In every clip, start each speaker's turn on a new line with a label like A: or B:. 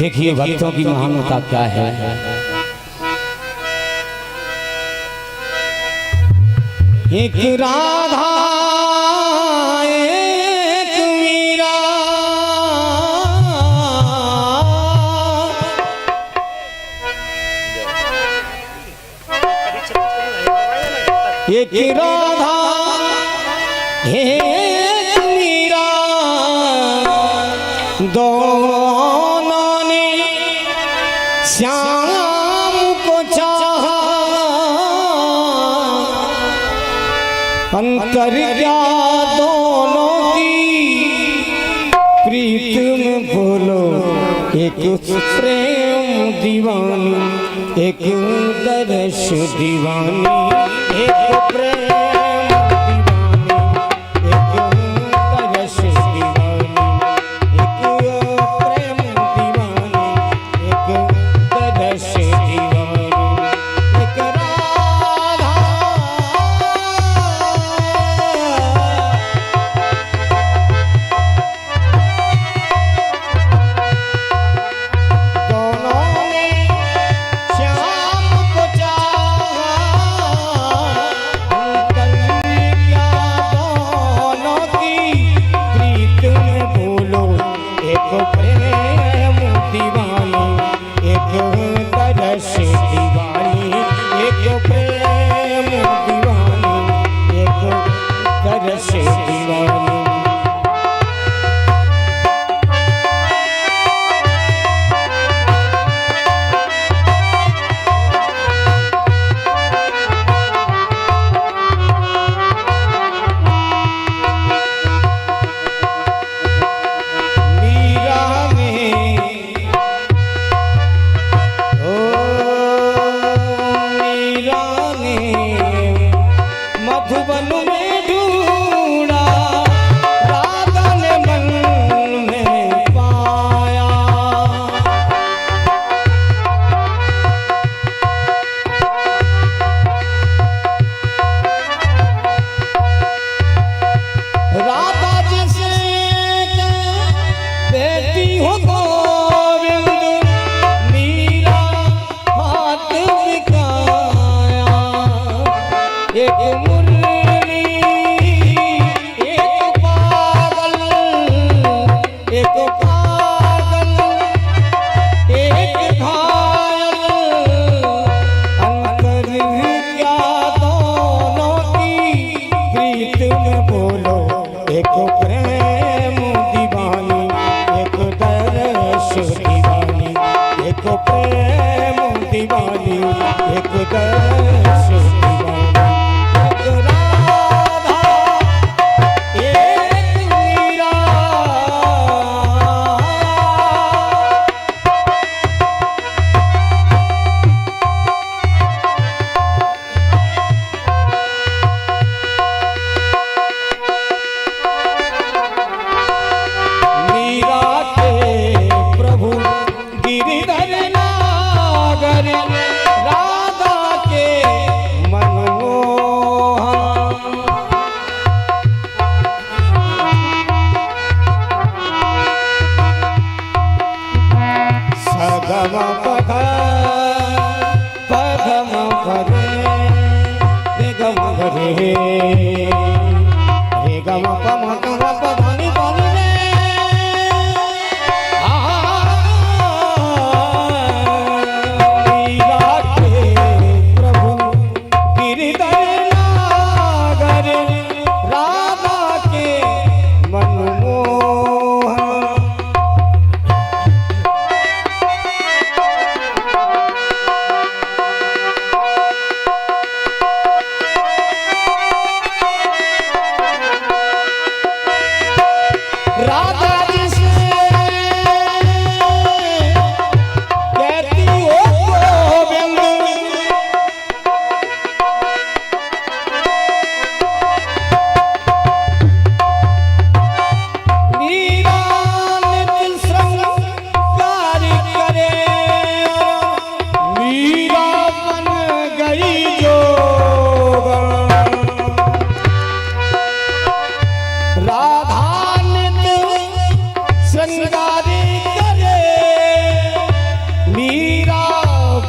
A: देखिए भक्तों की महानता क्या है। एक राधा एक मीरा, एक राधा एक मीरा, दोनों ने श्याम को चाहा। अंतर क्या दोनों की प्रीत में बोलो, एक प्रेम दीवानी एक दर्श दीवानी, एक प्रेम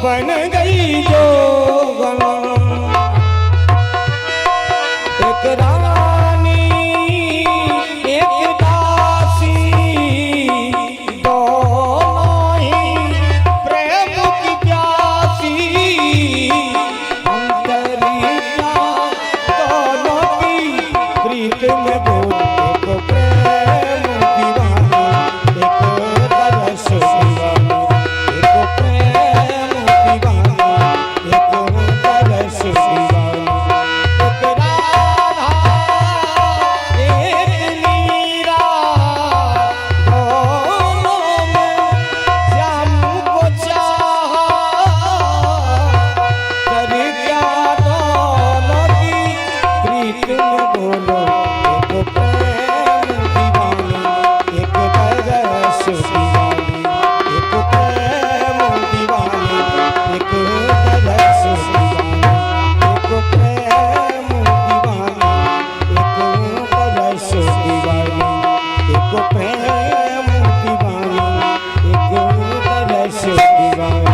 A: बन गई जो एक रानी एक दासी दोनों ही प्रेम की प्यासी अंतरिया दोनों की प्रीत में बोल एक प्रेम दीवानी एक तरस दीवानी एक प्रेम दीवानी एक तरस दीवानी एक राधा एक मीरा दोनों में श्याम को चाहा कर क्या दोनों की प्रीत में बोलो एक प्रेम दीवानी एक तरस दीवानी एक प्रेम दीवानी एक तरस दीवानी एक प्रेम दीवानी एक तरस दीवानी एक प्रेम दीवानी एक तरस दीवानी।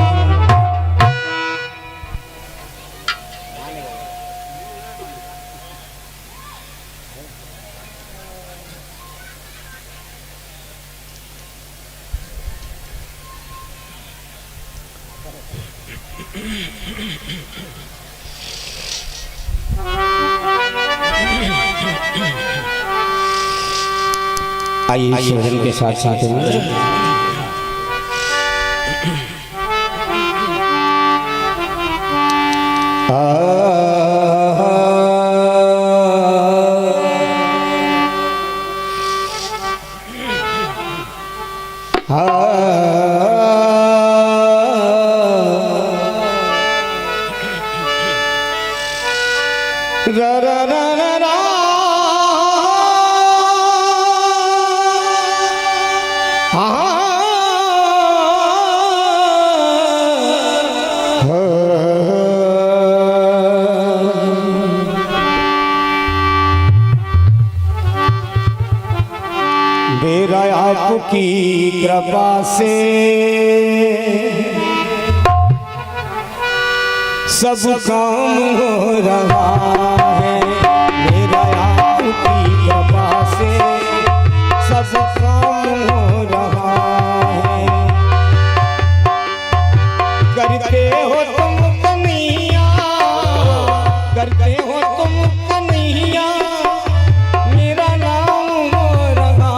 A: आइए इस भजन के साथ साथ में रा रा रा रा रा मेरा आपकी कृपा से सब काम हो रहा है मेरा आपकी कृपा से सब काम हो रहा है करते हो तुम कन्हैया करते हो तुम कन्हैया मेरा नाम हो रहा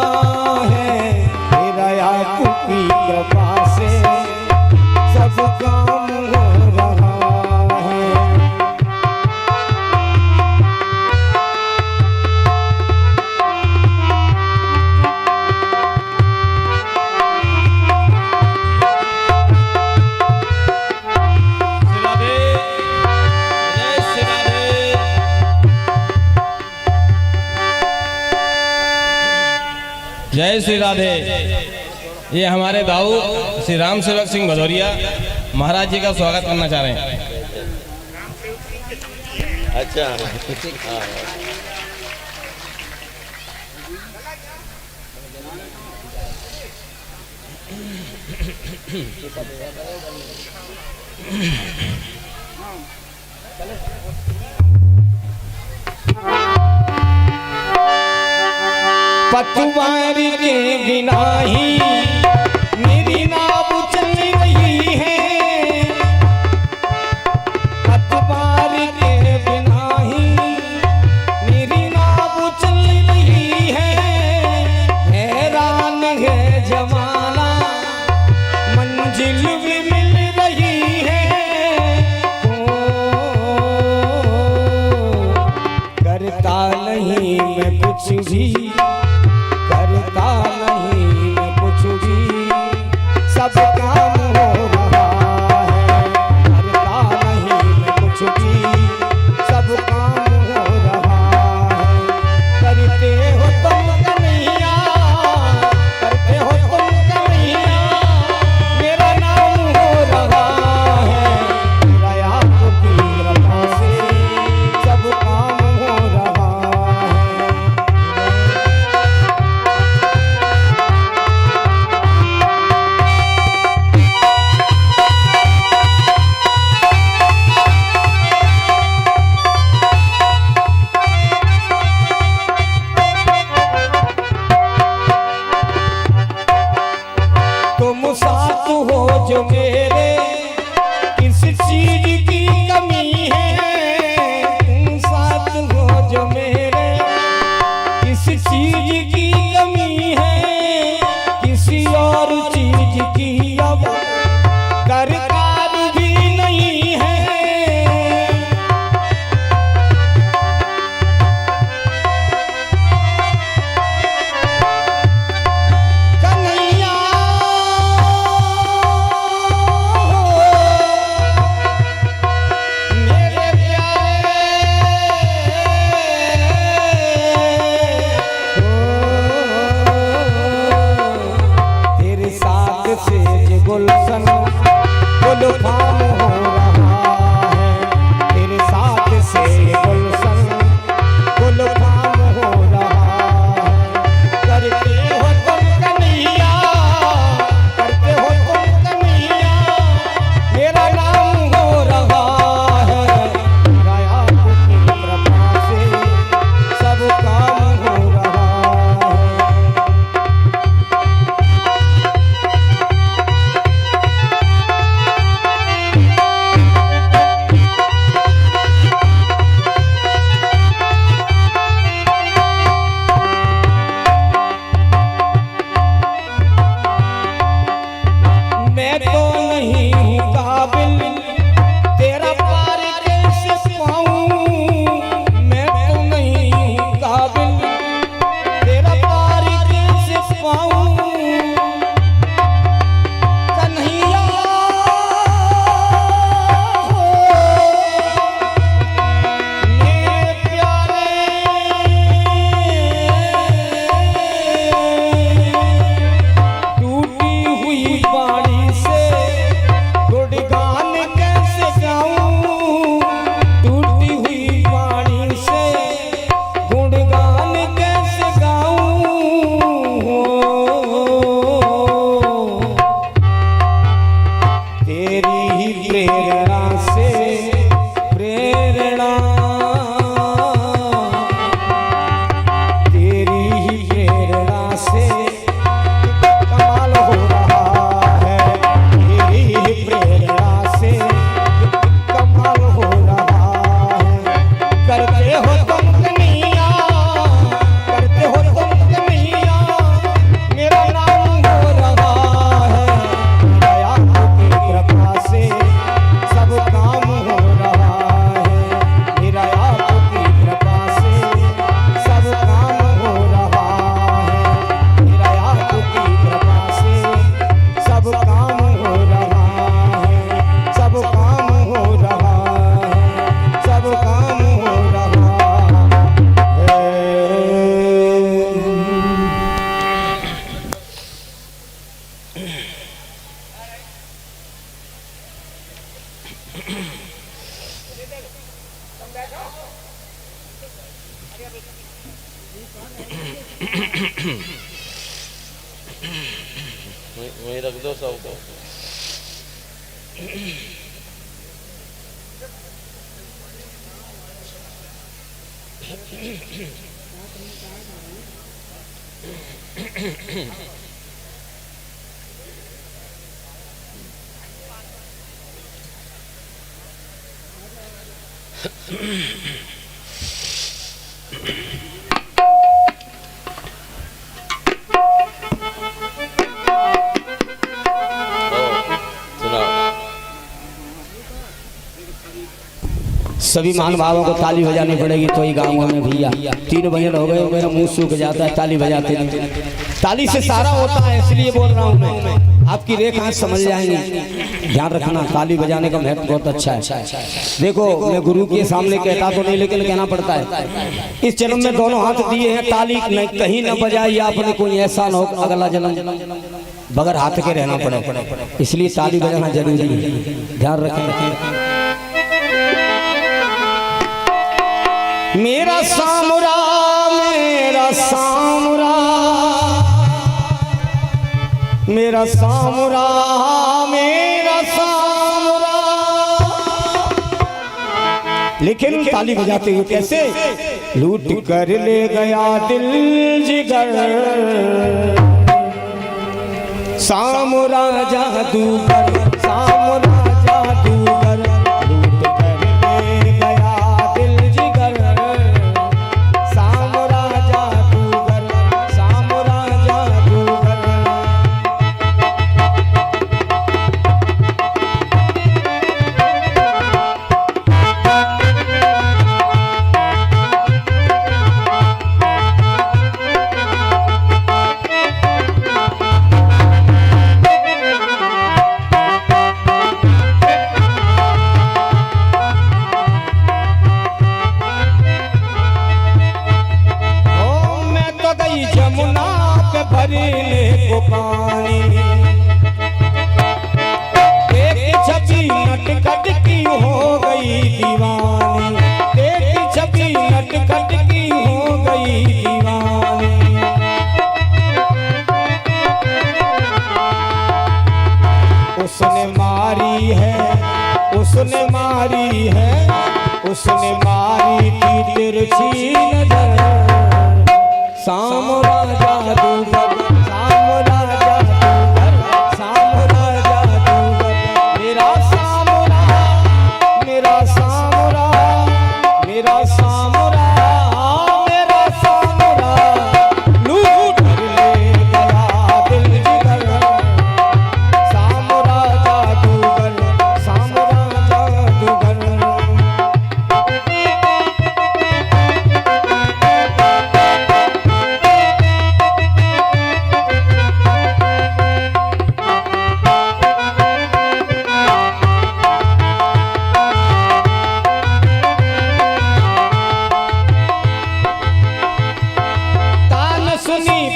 A: है मेरा आपकी कृपा से सब काम हो रहा है।
B: जय श्री राधे। ये हमारे दाऊ श्री राम सेवक सिंह भदौरिया महाराज जी का स्वागत करना चाह रहे हैं।
C: अच्छा
A: पतवार के बिना ही मेरी नाव चल रही है पतवार के बिना ही मेरी नाव चल रही है हैरान है जमाना मंजिल भी मिल रही है करता नहीं मैं कुछ भी करता नहीं मैं कुछ भी सब काम हो रहा है करता नहीं मैं कुछ भी सब काम हो रहा है करते हो तुम कन्हैया करते हो तुम कन्हैया मेरा नाम हो रहा है मेरा आपकी कृपा से सब काम हो रहा है। चीज की कमी है, किसी और चीज की अब दरकार भी नहीं है। कन्हैया मेरे तेरे साथ से ये गुलशन गुलफाम हो रहा है, तेरे साथ से ये गुलशन गुलफाम हो रहा है। करते हो तुम कन्हैया, करते हो तुम कन्हैया, मेरा नाम हो रहा है। दया की कृपा से सब काम हो रहा है। मैं तो नहीं हूँ काबिल, तेरा पार कैसे पाऊँ। मैं तो नहीं हूँ काबिल, तेरा पार कैसे पाऊँ। कन्हैया हो मेरे प्यारे, टूटी हुई बाड़ी से गुणगान कैसे गाऊं। टूटी हुई बाड़ी से गुणगान कैसे गाऊं। तेरी ही प्रेरणा से प्रेरणा, तेरी ही प्रेरणा से कमाल हो रहा है। तेरी ही प्रेरणा से कमाल हो रहा है। करते हो तुम कन्हैया, करते हो तुम कन्हैया, मेरा नाम हो रहा है। दया की कृपा से सब काम हो रहा है। दया की कृपा से सब काम हो रहा है। दया की कृपा से सब काम हो रहा है। सब काम हो रहा है। सब काम हो रहा है।
B: वहीं रख दो सब को।
A: सभी महानुभावों को ताली बजानी पड़ेगी तो ही गाँव में भैया। 3 भजन हो गए, मेरा मुंह सूख जाता है ताली बजाते नहीं। ताली से सारा होता है, इसलिए बोल रहा हूँ मैं। आपकी रेखाएं समझ जाएंगी, ध्यान रखना। ताली बजाने का महत्व बहुत अच्छा है। देखो मैं गुरु के सामने कहता तो नहीं, लेकिन कहना पड़ता है। इस जन्म में दोनों हाथ दिए हैं, ताली कहीं न बजाई आपने, कोई ऐसा न हो अगला जन्म बगैर हाथ के रहना पड़े, इसलिए ताली बजाना जरूरी है। ध्यान रखें। मेरा सामुरा, मेरा सामुरा, मेरा सामुरा, मेरा सामुरा। लेकिन ताली बजाते हुए कैसे? लूट कर ले गया दिल जिगर, सामुरा जादूगर, सामुरा जादूगर। लूट कर ले गया दिल जिगर, सामुरा जादूगर, भरने को पानी। एक छवि नटखट की हो गई दीवानी, एक छवि नटखट की हो गई दीवानी। उसने मारी है, उसने मारी है, उसने मारी थी तिरछी नजर। सामरा जादूगर, सामरा जादूगर, सामरा जादूगर, मेरा सामरा, मेरा सामरा, मेरा सामरा, मेरा सामरा, लूट कर ले गया दिल जिगर। सामरा जादूगर, सामरा जादूगर।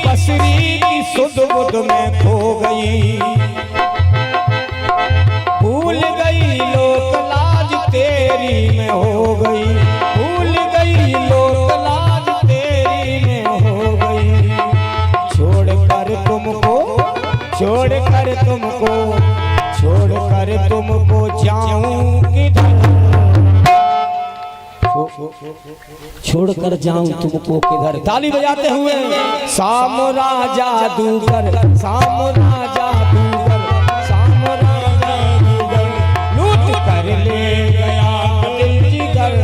A: पसरी की सुध बुध में खो गई, भूल गई लोक लाज तेरी में हो गई, भूल गई लोक लाज तेरी में हो गई। छोड़कर तुमको, छोड़कर तुमको, छोड़कर तुमको जाऊं किधर, छोड़कर जाऊं तुमको किधर। ताली बजाते हुए सामरा जादूगर, सामरा जादूगर, सामरा जादूगर, लूट कर ले गया दिल जिगर।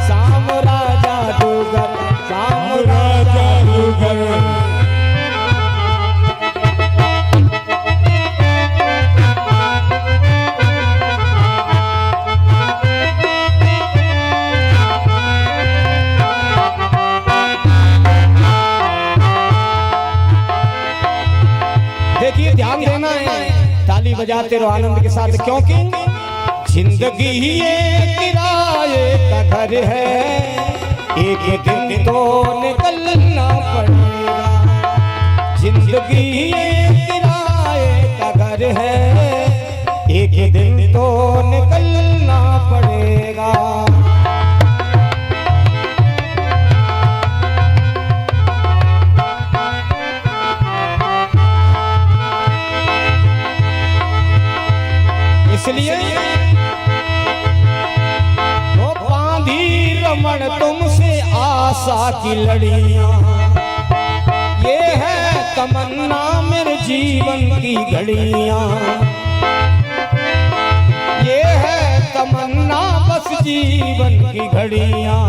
A: सामरा जादूगर, सामरा जादूगर। देखिए ध्यान देना है, ताली बजाते रहो आनंद के साथ, क्योंकि जिंदगी ये किराए का घर है, एक दिन तो निकलना पड़ेगा। जिंदगी ये किराए का घर है, एक दिन तो निकलना पड़ेगा। इसलिए वो बांधी रमण तुमसे आशा की लड़ियां, ये है तमन्ना मेरे जीवन की घड़ियां, ये है तमन्ना बस जीवन की घड़ियां।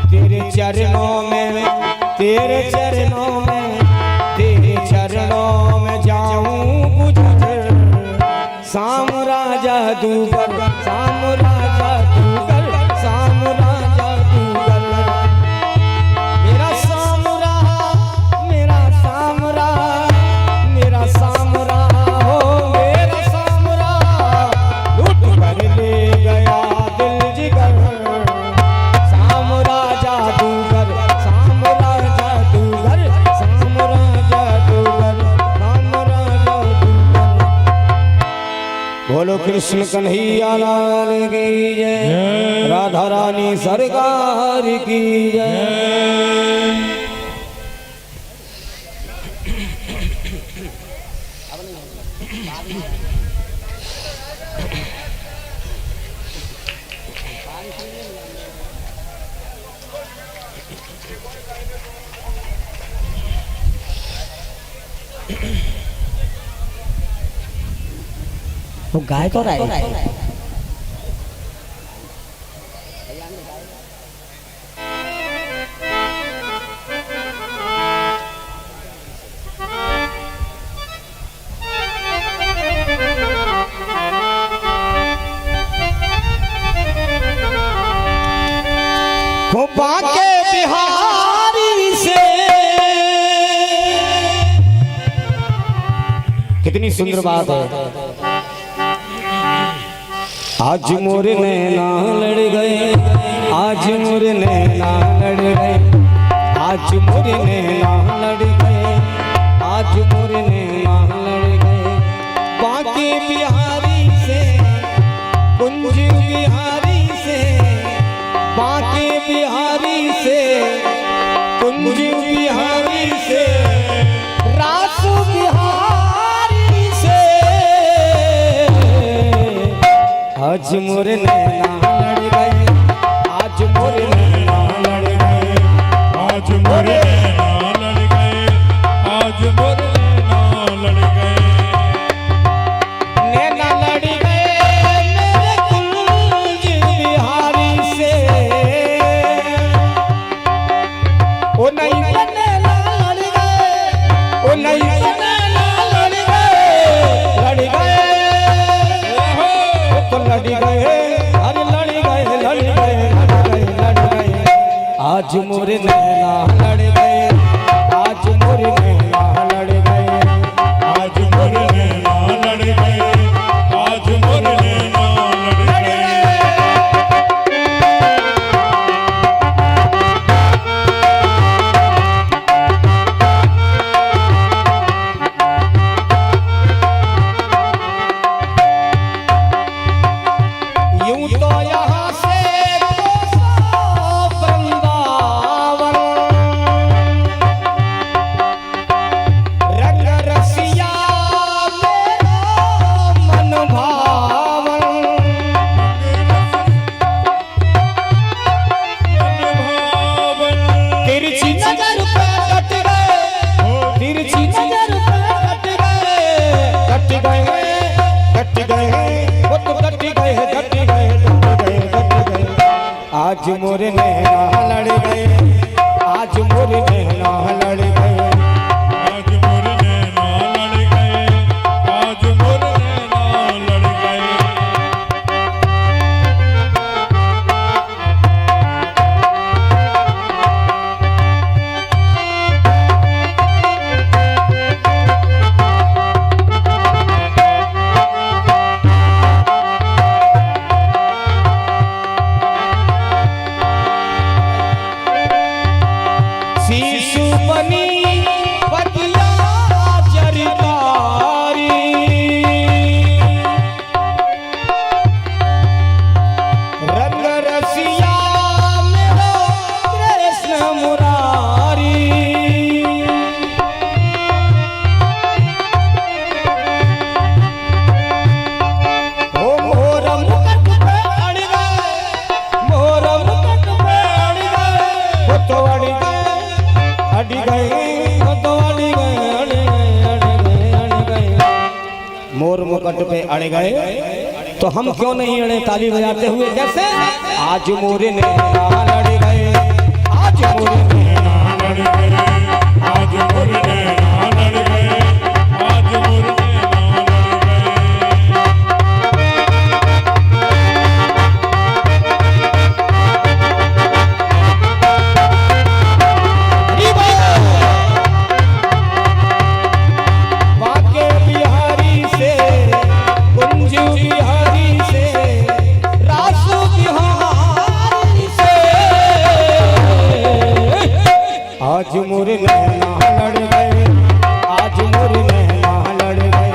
A: तेरे चरणों में, तेरे चरणों में, तेरे चरणों में जाऊं गुजर। सामरा जादूगर, सामरा जादूगर, सामरा जादूगर, मेरा सामरा, मेरा सामरा, मेरा सामरा हो, मेरा सामरा, लूट कर ले गया दिल जिगर। सामरा जादूगर, सामरा जादूगर, सामरा जादूगर, सामरा जादूगर। बोलो कृष्ण कन्हैया लाल की जय, राधा रानी सरकार की जय। वो गाय तो रहा है। बाके बिहारी से कितनी सुंदर बात है। आज मोरे नैना लड़ गए, आज मोरे नैना लड़ गए, आज मोरे नैना लड़ गए। बिहारी से रासु बिहारी से आज मोरे नैना लड़ गए, आज मोरे नैना लड़ गए,
C: आज मोरे नैना लड़ गए, आज मोरे नैना लड़ गए,
A: नैना लड़ गए मेरे कुंज बिहारी से। ओ नहीं नैना लड़ गए, ओ नहीं नैना लड़ गए, तो लड़ गए, अरे लड़ गए, लड़ गए, लड़ गए, लड़ गए। आज मोरे नैना लड़ गए, आज मोरे नैना लड़ गए,
C: आज मोरे नैना लड़ गए, आज मोरे नैना लड़ गए।
A: यूं तो यहाँ से कोसा वृंदावन, रंग रसिया मेरा मन भावन। तिरछी नजर पे कट गए, तिरछी नजर पे कट गए, कट गए, कट गए, वो तो कट गए, कट गए, कट गए, कट गए। आज मोरे नैना लड़ गए, आज मोरे नैना लड़ गए,
C: आज मोरे नैना लड़ गए, आज मोरे नैना लड़ गए।
A: शीशु बनी पतिया जरकारी, रंग रसिया मेरा कृष्ण मुरारी। ओ मोर मुकुट पे अड़ गए, मोर मुकुट पे अड़ गए, वो तो अड़ गए, अड़ गए, वो तो अड़ गए, अड़ गए, अड़ गए, अड़ गए। मोर मुकुट पे अड़ गए तो हम क्यों नहीं अड़े ताली बजाते हुए कैसे? आज मोरे नैना लड़ गए, आज मोरे नैना
C: लड़ गए, आज मोरे नैना लड़ गए, आज मोरे नैना लड़ गए।
A: बाके बिहारी से कुंज बिहारी से रासु बिहारी से आज मोरे नैना लड़ गए, आज मोरे नैना लड़ गए,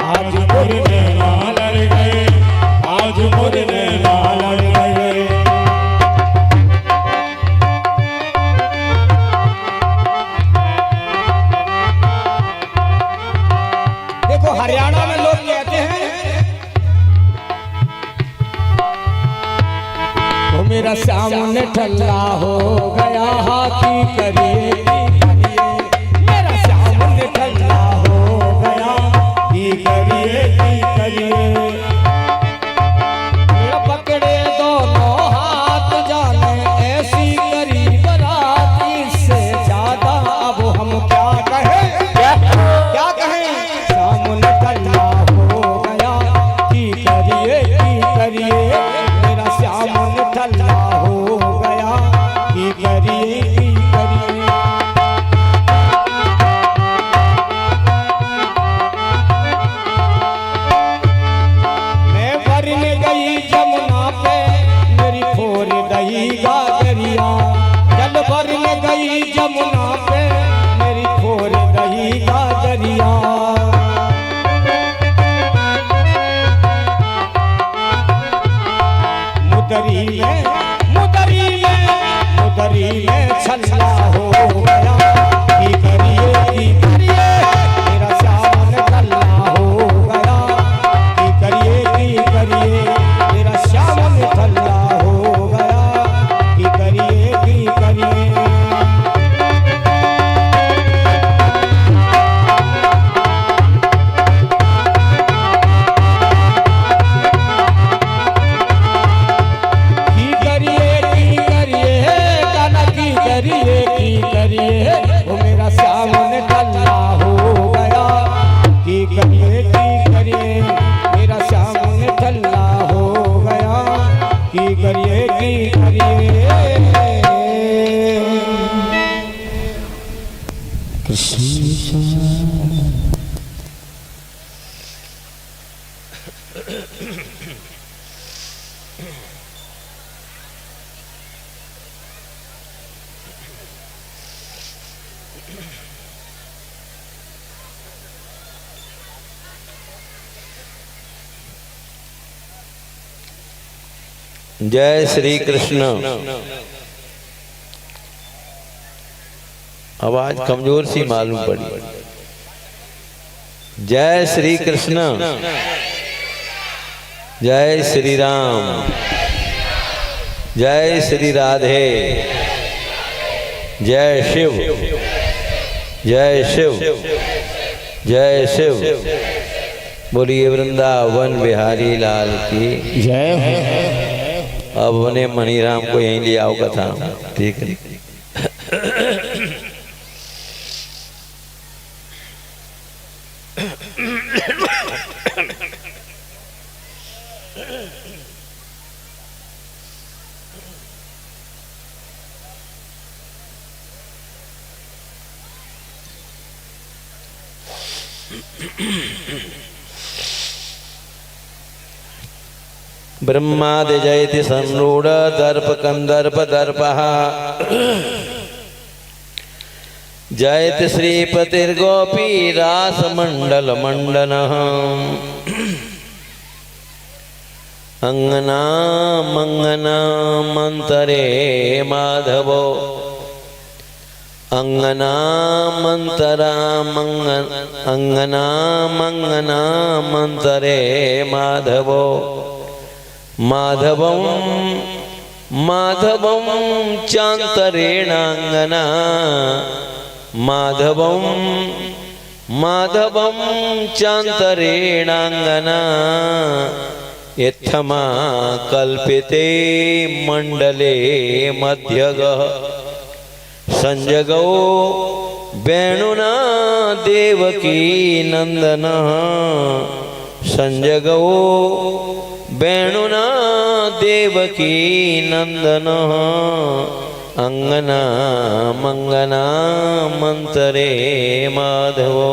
A: आज मोरे
C: नैना लड़ गए, आज मोरे नैना
A: लड़ गए। देखो हरियाणा में लोग कहते हैं वो मेरा सामने ठल्ला हो गया, हाथी करिए की करिए, मेरा सामने ठल्ला हो गया, की करिए की करिए। पकड़े दोनों हाथ जाने ऐसी करी बरात, इससे ज्यादा अब हम क्या कहें, क्या कहें? सामने ठल्ला हो गया, की करिए, मेरा सामने ठल्ला हो गया, की करिए की करिए।
D: जय श्री कृष्ण। आवाज कमजोर सी मालूम पड़ी। जय श्री कृष्ण। जय श्री राम। जय श्री राधे। जय शिव। जय शिव। जय शिव। बोलिए वृंदावन बिहारी लाल की
A: जय हो।
D: अब अपने मणिराम को यहीं ले आओ कथा। ठीक है। ब्रह्मादि जयति संरूढ़ दर्प कंदर्प दर्पः जयति श्रीपतिर्गोपी रास मंडल मंडनः अंगना मंगना मंतरे माधवो अंगना मंतरा अंगना मंगना मंतरे माधवो माधवं माधवं चांतरेणांगना माधवं माधवं चांतरेणांगना इत्थमा कल्पिते मंडले मध्यगः संजगो वेणुना देवकी नंदनः संजगो वेणुना देवकी नंदनः अंगना मंगना मंतरे माधवो।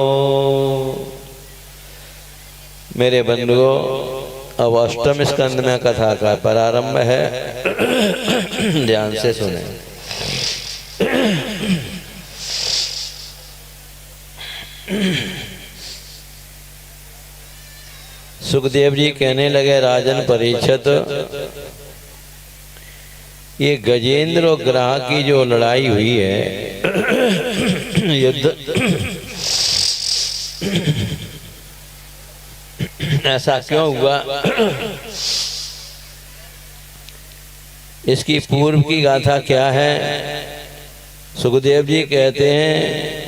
D: मेरे बंधुओं, अब अष्टम स्कंद में कथा का प्रारंभ है। ध्यान से सुने। सुखदेव जी कहने लगे, राजन परीक्षित, ये गजेंद्र और ग्रह की जो लड़ाई हुई है, युद्ध, ऐसा क्यों हुआ? इसकी पूर्व की गाथा क्या है? सुखदेव जी कहते हैं,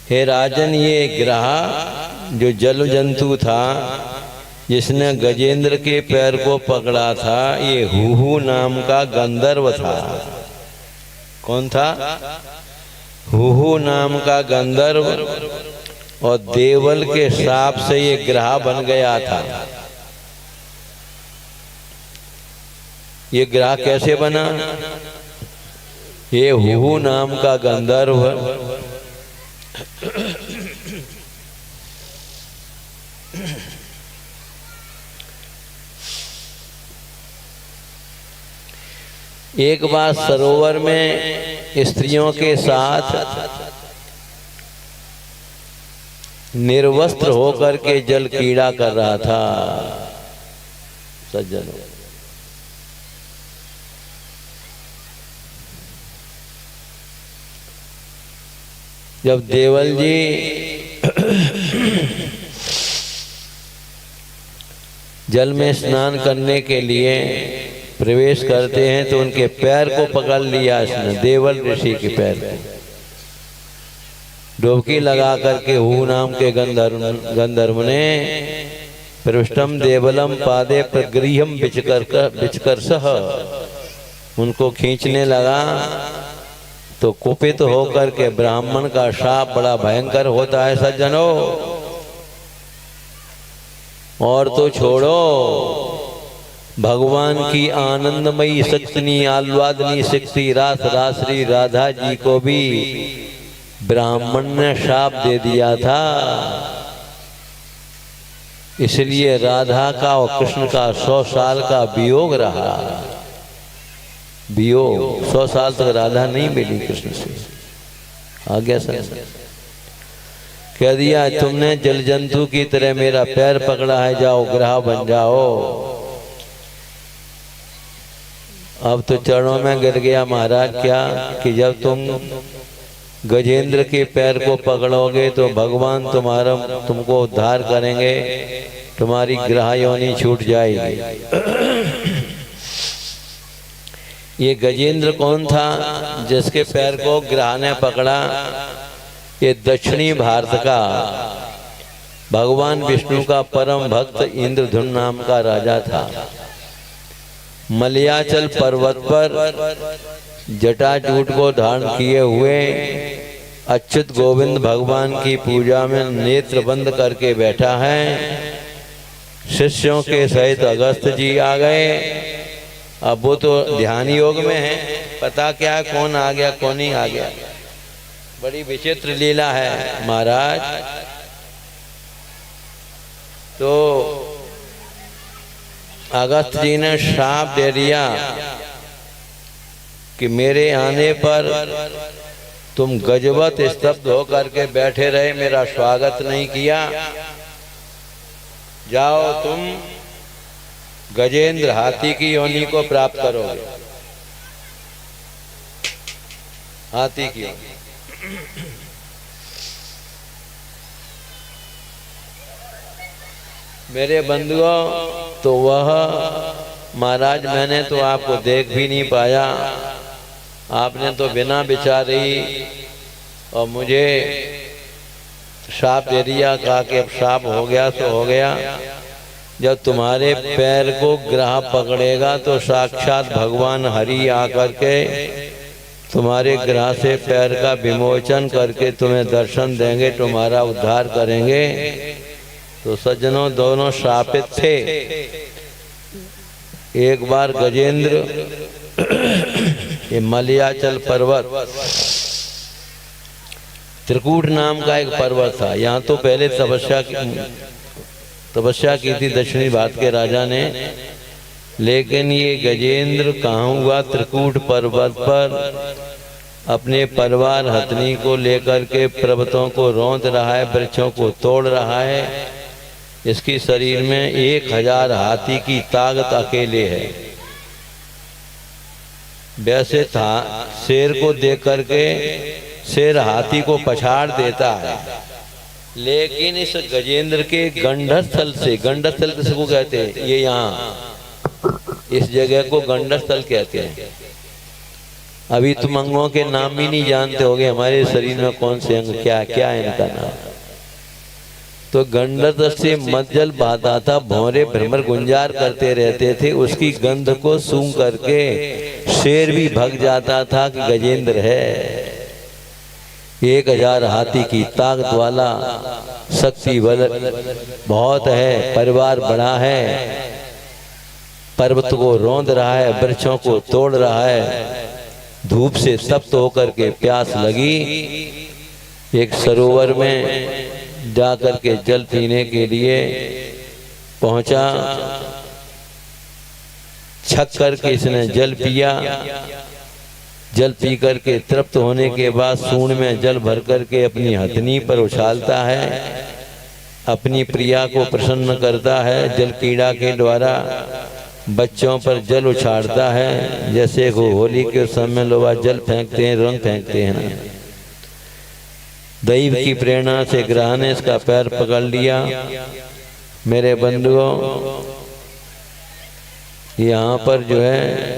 D: हे राजन, ये ग्रह जो जल जंतु था जिसने गजेंद्र के पैर को पकड़ा था, ये हुहू नाम का गंधर्व था। कौन था? हुहू नाम का गंधर्व, और देवल के श्राप से ये ग्रह बन गया था। ये ग्रह कैसे बना? ये हुहू नाम का गंधर्व एक बार सरोवर में स्त्रियों के साथ निर्वस्त्र होकर के जल कीड़ा कर रहा था। सज्जनों, जब देवल जी जल में स्नान करने के लिए प्रवेश करते हैं तो उनके पैर को पकड़ लिया इसने, देवल ऋषि के पैर को डुबकी लगा करके हु नाम के गंधर्व ने पृष्ठम देवलम पादे प्रगृहम बिचकर सह उनको खींचने लगा। तो कुपित होकर के ब्राह्मण का शाप बड़ा भयंकर होता है सज्जनों। और तो छोड़ो, भगवान की आनंदमयी शक्तिनी आह्लादनी शक्ति रास राश्री राधा जी को भी ब्राह्मण ने शाप दे दिया था। इसलिए राधा का और कृष्ण का 100 साल का वियोग रहा। वियोग 100 साल तक राधा नहीं मिली कृष्ण से। आ गया सर, कह दिया तुमने जल जंतु की तरह मेरा पैर पकड़ा है, जाओ ग्रह बन जाओ। अब तो चरणों में गिर गया महाराज। क्या कि जब तुम गजेंद्र के पैर को पकड़ोगे तो भगवान तुमको उद्धार करेंगे, तुम्हारी ग्रह योनि छूट जाएगी। ये गजेंद्र कौन था जिसके पैर को ग्रह ने पकड़ा? ये दक्षिणी भारत का भगवान विष्णु का परम भक्त इंद्रधुन नाम का राजा था। मलयाचल पर्वत पर जटाजूट को धारण किए हुए अच्युत गोविंद भगवान की पूजा में नेत्र बंद करके बैठा है। शिष्यों के सहित अगस्त जी आ गए। अब वो तो ध्यान योग में है, पता क्या कौन आ गया कौन नहीं आ गया। बड़ी विचित्र लीला है महाराज। तो अगस्त जी ने श्राप दे दिया कि मेरे आने पर तुम गजवत स्तब्ध होकर के बैठे रहे, मेरा स्वागत नहीं किया। जाओ तुम गजेंद्र हाथी की योनि को प्राप्त करोगे। हाथी की मेरे बंधुओं, तो वह महाराज मैंने तो आपको देख भी नहीं पाया। आपने तो बिना विचार ही और मुझे श्राप दे दिया। कहा कि अब श्राप हो गया तो हो गया। जब तुम्हारे पैर को ग्रह पकड़ेगा तो साक्षात भगवान हरि आकर के तुम्हारे ग्रह से पैर का विमोचन करके तुम्हें दर्शन देंगे, तुम्हारा उद्धार करेंगे। तो सज्जनों, दोनों श्रापित थे। एक बार गजेंद्र ये मलयाचल पर्वत त्रिकूट नाम का एक पर्वत था। यहाँ तो पहले तपस्या की थी दक्षिणी भारत के राजा ने, लेकिन ये गजेंद्र कहाँ हुआ? त्रिकूट पर्वत पर अपने परिवार हथनी को लेकर के पर्वतों को रौंद रहा है, वृक्षों को तोड़ रहा है। इसकी शरीर में 1000 हाथी की ताकत अकेले है। वैसे था शेर को देख करके शेर हाथी को पछाड़ देता है, लेकिन इस गजेंद्र के गंडस्थल से, गंडस्थल किसको कहते हैं? ये यहाँ इस जगह को गंडस्थल कहते हैं। अभी तुम अंगों के नाम भी नहीं जानते होगे, हमारे शरीर में कौन से अंग क्या क्या है इनका नाम। तो गंडस्थल से मज्जल बहता था, भौरे भ्रमर गुंजार करते रहते थे। उसकी गंध को सूंघ करके शेर भी भग जाता था कि गजेंद्र है। 1000 हाथी की ताकत वाला, शक्ति बल बहुत है, परिवार बड़ा है, पर्वत को रौंद रहा है, वृक्षों को तोड़ रहा है। धूप से तप्त होकर के प्यास लगी, एक सरोवर में जाकर के जल पीने के लिए पहुंचा। छक करके इसने जल पिया। जल पी करके तृप्त होने के बाद सूंड में जल भर करके अपनी हथनी पर उछालता है, अपनी प्रिया को प्रसन्न करता है। जल क्रीड़ा के द्वारा बच्चों पर जल उछाड़ता है, जैसे होली के समय लोग जल फेंकते हैं, रंग फेंकते हैं ना। दैव की प्रेरणा से ग्रह ने इसका पैर पकड़ लिया। मेरे बंधुओं, यहाँ पर जो है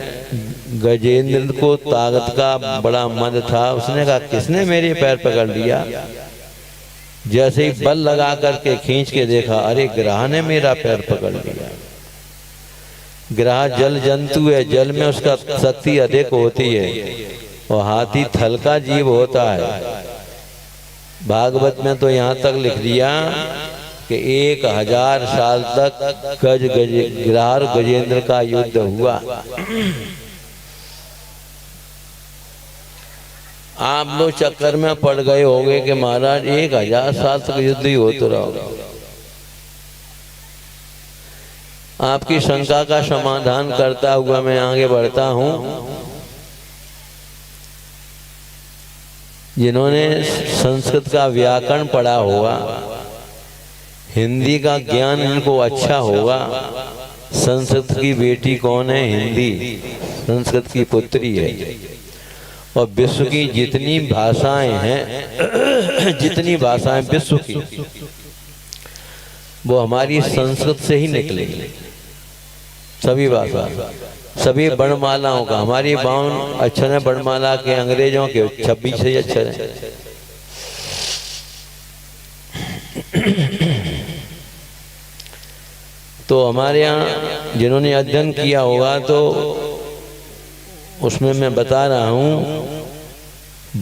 D: गजेंद्र को ताकत का बड़ा मद था। उसने कहा किसने मेरे पैर पकड़ लिया? जैसे ही बल लगा करके खींच के देखा, अरे ग्रह ने मेरा पैर पकड़ लिया। ग्रह जल जंतु है, जल में उसका शक्ति अधिक होती है और हाथी थल का जीव होता है। भागवत में तो यहाँ तक लिख दिया कि 1000 साल तक ग्रह और गजेंद्र का युद्ध हुआ। आप लोग चक्कर में पड़ गए होंगे कि महाराज 1000 साल तक युद्ध ही होता रहा। आपकी शंका का समाधान करता हुआ मैं आगे बढ़ता हूं। जिन्होंने संस्कृत का व्याकरण पढ़ा होगा, हिंदी का ज्ञान इनको अच्छा होगा। संस्कृत की बेटी कौन है? हिंदी संस्कृत की पुत्री है। और विश्व की जितनी भाषाएं हैं, जितनी भाषाएं विश्व की, वो हमारी संस्कृत से ही निकलेगी। सभी भाषा, सभी वर्णमालाओं का, हमारी 52 अक्षर है वर्णमाला के, अंग्रेजों के 26 ही अक्षर हैं। तो हमारे यहाँ जिन्होंने अध्ययन किया होगा तो उसमें मैं बता रहा हूँ,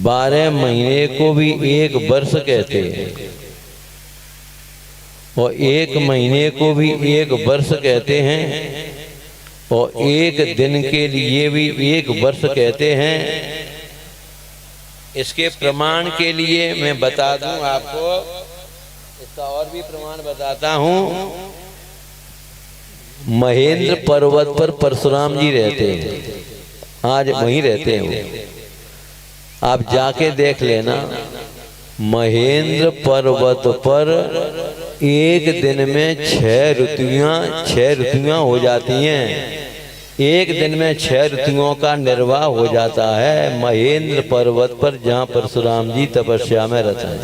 D: 12 महीने को भी 1 वर्ष कहते हैं और 1 महीने को भी 1 वर्ष कहते हैं और 1 दिन के लिए भी 1 वर्ष कहते हैं। इसके प्रमाण के लिए मैं बता दूं आपको, इसका और भी प्रमाण बताता हूं। महेंद्र पर्वत पर परशुराम जी रहते हैं, आज वहीं रहते हैं। आप जाके देख लेना, महेंद्र पर्वत पर 1 दिन में 6 ऋतुएं हो जाती हैं। 1 दिन में 6 ऋतुओं का निर्वाह हो जाता है महेंद्र पर्वत पर, जहाँ परशुराम जी तपस्या में रत हैं।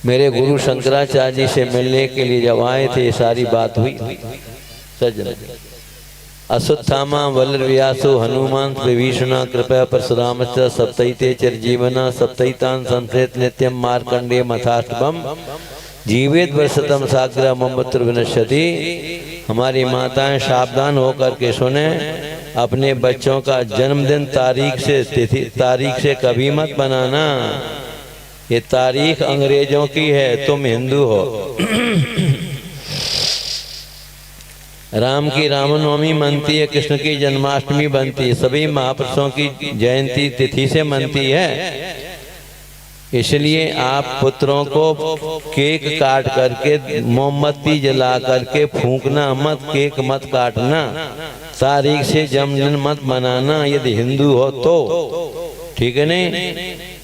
D: मेरे गुरु शंकराचार्य जी से मिलने के लिए जब आए थे, ये सारी बात हुई। सज्जन, अश्वत्थामा वल्लव्यासो हनुमान विभीषण कृपया परशुराम सप्तैते चिरजीवना सप्तैतान संप्रेत नित्यम मार्कंडे मथाष्टभम जीवेत वर्षतम साग्र ममपुत्र विनश्यति। हमारी माताएं सावधान होकर के सुने, अपने बच्चों का जन्मदिन तारीख से कभी मत बनाना। ये तारीख अंग्रेजों की है, तुम हिंदू हो। राम की रामनवमी मनती है, कृष्ण की जन्माष्टमी बनती है, सभी महापुरुषों की जयंती तिथि से मनती है। इसलिए आप पुत्रों को केक काट करके, मोमबत्ती जला करके फूंकना मत, केक मत काटना, तारीख से जन्मदिन मत मनाना यदि हिंदू हो तो। ठीक है नहीं?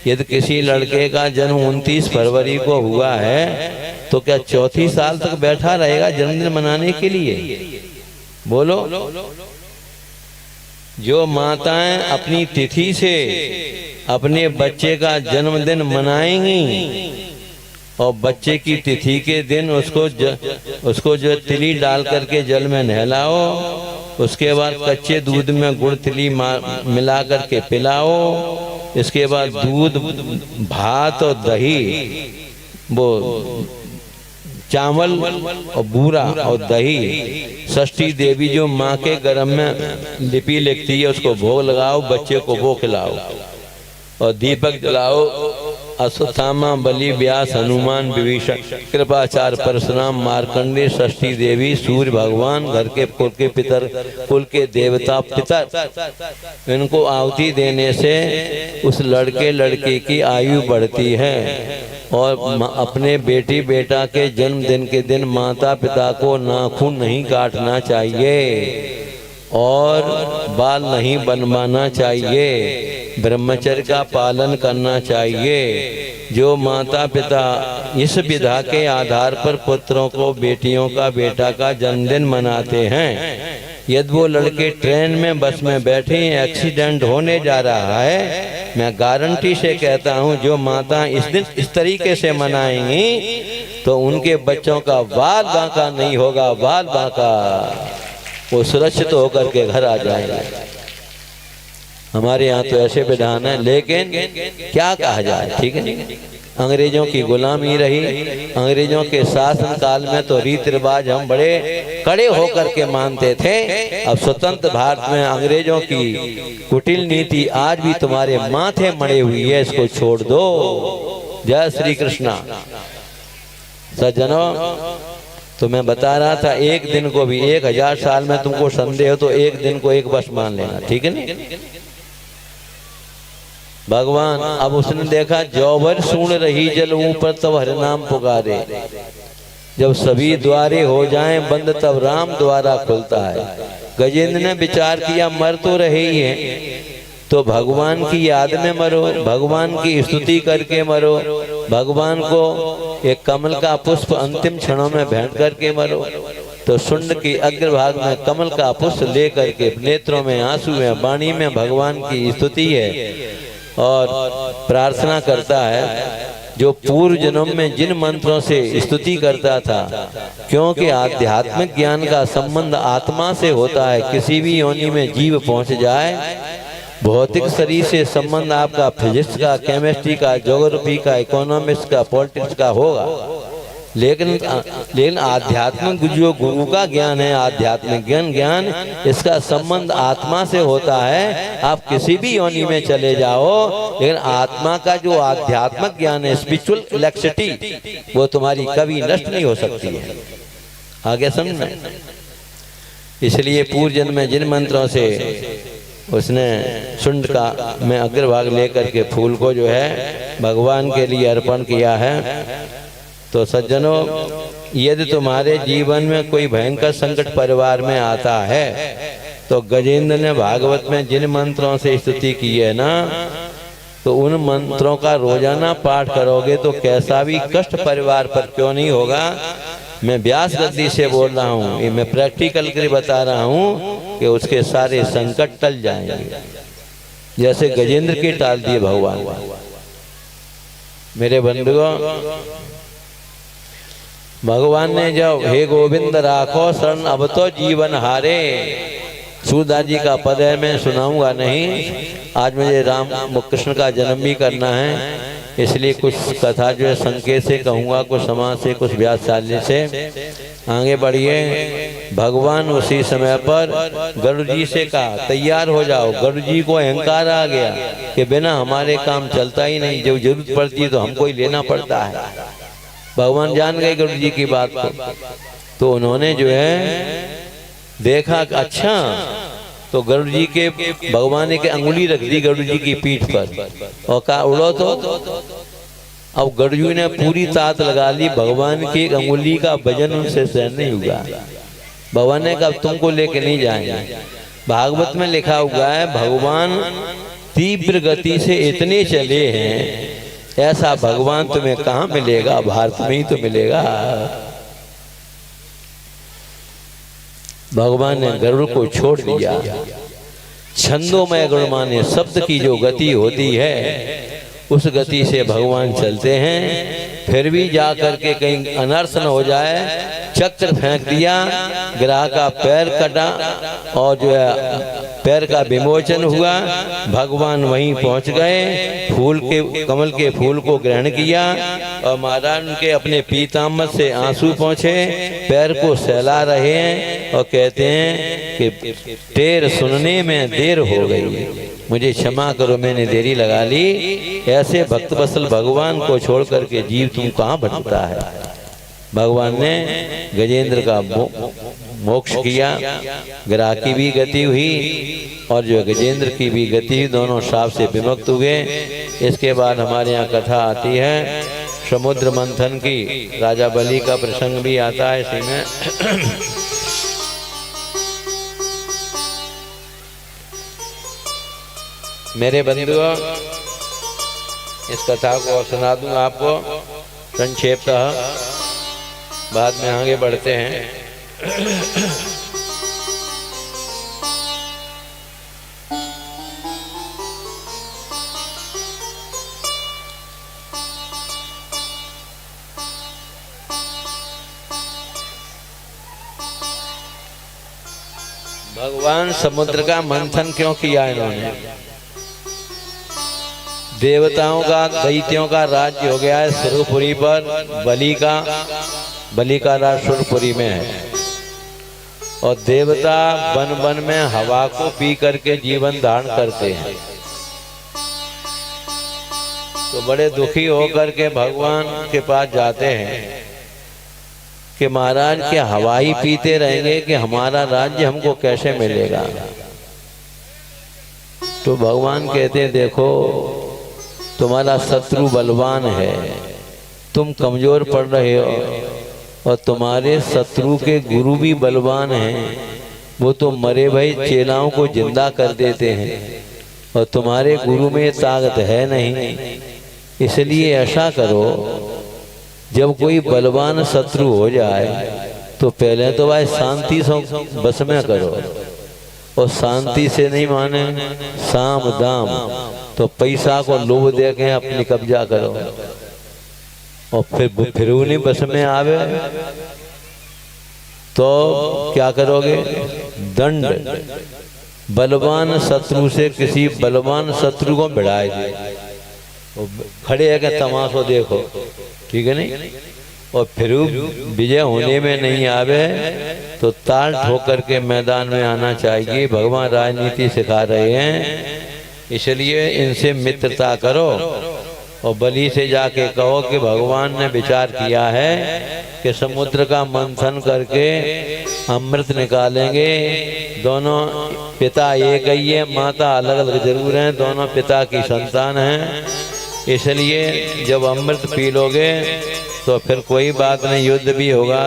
D: यदि किसी लड़के का जन्म 29 फरवरी को हुआ है तो क्या 34 साल तक बैठा रहेगा जन्मदिन मनाने के लिए? बोलो। जो माताएं अपनी तिथि से अपने बच्चे का जन्मदिन मनाएंगी और बच्चे की तिथि के दिन उसको जो तिली डाल करके जल में नहलाओ, उसके बाद कच्चे दूध में गुड़ तिली मिला करके पिलाओ, इसके बाद दूध, भात और दही, वो चावल और बूरा और दही, षष्ठी देवी जो माँ के गर्भ में लिपि लिखती है उसको भोग लगाओ, बच्चे को वो खिलाओ और दीपक जलाओ। अश्वत्थामा, बलि, व्यास, हनुमान, विभीषण, कृपाचार्य, परशुराम, मार्कंडे, षष्ठी देवी, सूर्य भगवान, घर के कुल के देवता पितर, इनको आहुति देने से उस लड़के लड़की की आयु बढ़ती है। और अपने बेटी बेटा के जन्मदिन के दिन माता पिता को नाखून नहीं काटना चाहिए और बाल नहीं बनवाना चाहिए, ब्रह्मचर्य का पालन करना चाहिए। जो माता पिता इस विधा के आधार पर पुत्रों को, बेटियों का, बेटा का जन्मदिन मनाते हैं, यदि वो लड़के ट्रेन में, बस में बैठे एक्सीडेंट होने जा रहा है, मैं गारंटी से कहता हूँ जो माता इस दिन इस तरीके से मनाएंगी तो उनके बच्चों का बाल बांका नहीं होगा, बाल बांका, वो सुरक्षित होकर के घर आ जाएंगे। हमारे यहाँ तो ऐसे विधान है, लेकिन क्या कहा जाए, ठीक है। अंग्रेजों की गुलामी रही, अंग्रेजों के शासन काल में तो रीति रिवाज हम बड़े कड़े होकर के मानते थे। अब स्वतंत्र भारत में अंग्रेजों की कुटिल नीति आज भी तुम्हारे माथे मड़े हुई है, इसको छोड़ दो। जय श्री कृष्णा। सज्जनों, तो मैं बता रहा था एक दिन को भी 1000 साल में तुमको संदेह हो तो एक दिन को एक वर्ष मान लेना, ठीक है ना। भगवान अब उसने देखा जौवर सुन रही जल ऊपर तब हर नाम पुकारे, जब सभी द्वारे हो जाएं बंद तब राम द्वारा खुलता है। गजेंद्र ने विचार किया मर तो रहे ही हैं तो भगवान की याद में मरो, भगवान की स्तुति करके मरो, भगवान को एक कमल का पुष्प अंतिम क्षणों में भेंट करके मरो। तो शुंड की अग्रभाग में कमल का पुष्प ले करके नेत्रों में आंसू है, वाणी में भगवान की स्तुति है और प्रार्थना करता है। जो पूर्व जन्म में जिन मंत्रों से स्तुति करता था, क्योंकि आध्यात्मिक ज्ञान का संबंध आत्मा से होता है। किसी भी योनि में जीव पहुंच जाए, भौतिक शरीर से संबंध आपका फिजिक्स का, केमिस्ट्री का, ज्योग्राफी का, इकोनॉमिक्स का, पॉलिटिक्स का होगा, लेकिन आध्यात्मिक जो गुरु का ज्ञान है, आध्यात्मिक ज्ञान इसका संबंध आत्मा से होता है। आप किसी भी योनि में चले जाओ, लेकिन आत्मा का जो आध्यात्मिक ज्ञान है, स्पिरिचुअल इलेक्ट्रिसिटी, वो तुम्हारी कभी नष्ट नहीं हो सकती है। आगे समझना। इसलिए पूर्व जन्म में जिन मंत्रों से उसने शुंड का में अग्रभाग लेकर के फूल को जो है भगवान के लिए अर्पण किया है। तो सज्जनों, यदि तुम्हारे जीवन में कोई भयंकर संकट परिवार में आता है, तो गजेंद्र ने भागवत में जिन मंत्रों से स्तुति की है ना, तो उन मंत्रों का रोजाना पाठ करोगे तो कैसा भी कष्ट परिवार पर क्यों नहीं होगा। मैं व्यास गद्दी से बोल रहा हूँ, ये मैं प्रैक्टिकल कर बता रहा हूँ कि उसके सारे संकट टल जाएंगे, जैसे गजेंद्र के टाल दिए भगवान। मेरे बंधुओं, भगवान ने जब हे गोविंद राखो शरण अब तो जीवन हारे, सूरदास जी का पद है, मैं सुनाऊंगा नहीं। आज मुझे राम कृष्ण का जन्म भी करना है, इसलिए कुछ कथा जो है संकेत से कहूँगा, कुछ समाज से, कुछ व्यास चाल्य से। आगे बढ़िए। भगवान उसी समय पर गरुड़ जी से कहा तैयार हो जाओ। गरुड़ जी को अहंकार आ गया कि बिना हमारे काम चलता ही नहीं, जब जरूरत पड़ती है तो हमको ही लेना पड़ता है। भगवान जान गए गरुड़ जी की बात को, तो उन्होंने जो है देखा अच्छा, तो गरुड़ जी के भगवान ने के अंगुली रख दी गरुड़ जी की पीठ पर और कहा उड़ो। तो अब गरुड़ जी ने पूरी तात लगा ली, भगवान की अंगुली का वजन उनसे सहन नहीं हुआ। भगवान ने कहा तुमको लेके नहीं जाएंगे। भागवत में लिखा हुआ है भगवान तीव्र गति से इतने चले हैं, ऐसा भगवान तुम्हें कहाँ मिलेगा, भारत में ही तो मिलेगा। भगवान ने गरुड़ को छोड़ दिया। छंदोमय गरुड़ माने शब्द की जो गति होती है, उस गति से भगवान चलते हैं। फिर भी जा करके कहीं अनर्थ न हो जाए, चक्र फेंक दिया, ग्राह का पैर कटा और जो है पैर का विमोचन हुआ। भगवान वहीं पहुंच गए, फूल के कमल के फूल को ग्रहण किया और महाराज उनके अपने पीताम्बर से आंसू पहुंचे, पैर को सहला रहे हैं और कहते हैं कि टेर सुनने में देर हो गई, मुझे क्षमा करो मैंने देरी लगा ली। ऐसे भक्त वत्सल भगवान को छोड़ करके जीव तुम कहाँ भटकता है। भगवान ने गजेंद्र का मोक्ष किया, ग्राह की भी गति हुई और जो गजेंद्र की भी गति हुई, दोनों श्राप से विमुक्त हुए। इसके बाद हमारे यहाँ कथा आती है समुद्र मंथन की, राजा बलि का प्रसंग भी आता है इसी में। मेरे बंधुओं, इस कथा को और सुना दूंगा आपको संक्षेपतः, बाद में आगे बढ़ते हैं। भगवान समुद्र का मंथन क्यों किया इन्होंने? देवताओं का दैत्यों का राज्य हो गया है सुरपुरी पर, बलि का राज सुरपुरी में है और देवता वन वन में हवा को पी करके जीवन धारण करते हैं। तो बड़े दुखी होकर के भगवान के पास जाते हैं कि महाराज के हवाई पीते रहेंगे कि हमारा राज्य हमको कैसे मिलेगा। तो भगवान कहते हैं देखो तुम्हारा शत्रु बलवान है, तुम कमजोर पड़ रहे हो और तुम्हारे शत्रु के गुरु भी बलवान हैं, वो तो मरे भाई चेलाओं को जिंदा कर देते हैं और तुम्हारे गुरु में ताकत है नहीं। इसलिए ऐसा करो जब कोई बलवान शत्रु हो जाए तो पहले तो भाई शांति से बस में करो, और शांति से नहीं माने साम दाम तो पैसा को लोभ दे के अपनी कब्जा करो, और फिर उन्हीं बस में आवे तो क्या करोगे? दंड। बलवान शत्रु से किसी बलवान शत्रु को भिड़ाए दे, खड़े है कि तमाशो देखो, ठीक है नहीं, और फिर विजय होने में नहीं आवे तो ताल ठोकर के मैदान में आना चाहिए। भगवान राजनीति सिखा रहे हैं, इसलिए इनसे मित्रता करो और बलि से जाके कहो कि भगवान ने विचार किया है कि समुद्र का मंथन करके अमृत निकालेंगे। दोनों पिता एक ही है, माता अलग अलग जरूर हैं, दोनों पिता की संतान हैं। इसलिए जब अमृत पी लोगे तो फिर कोई बात नहीं, युद्ध भी होगा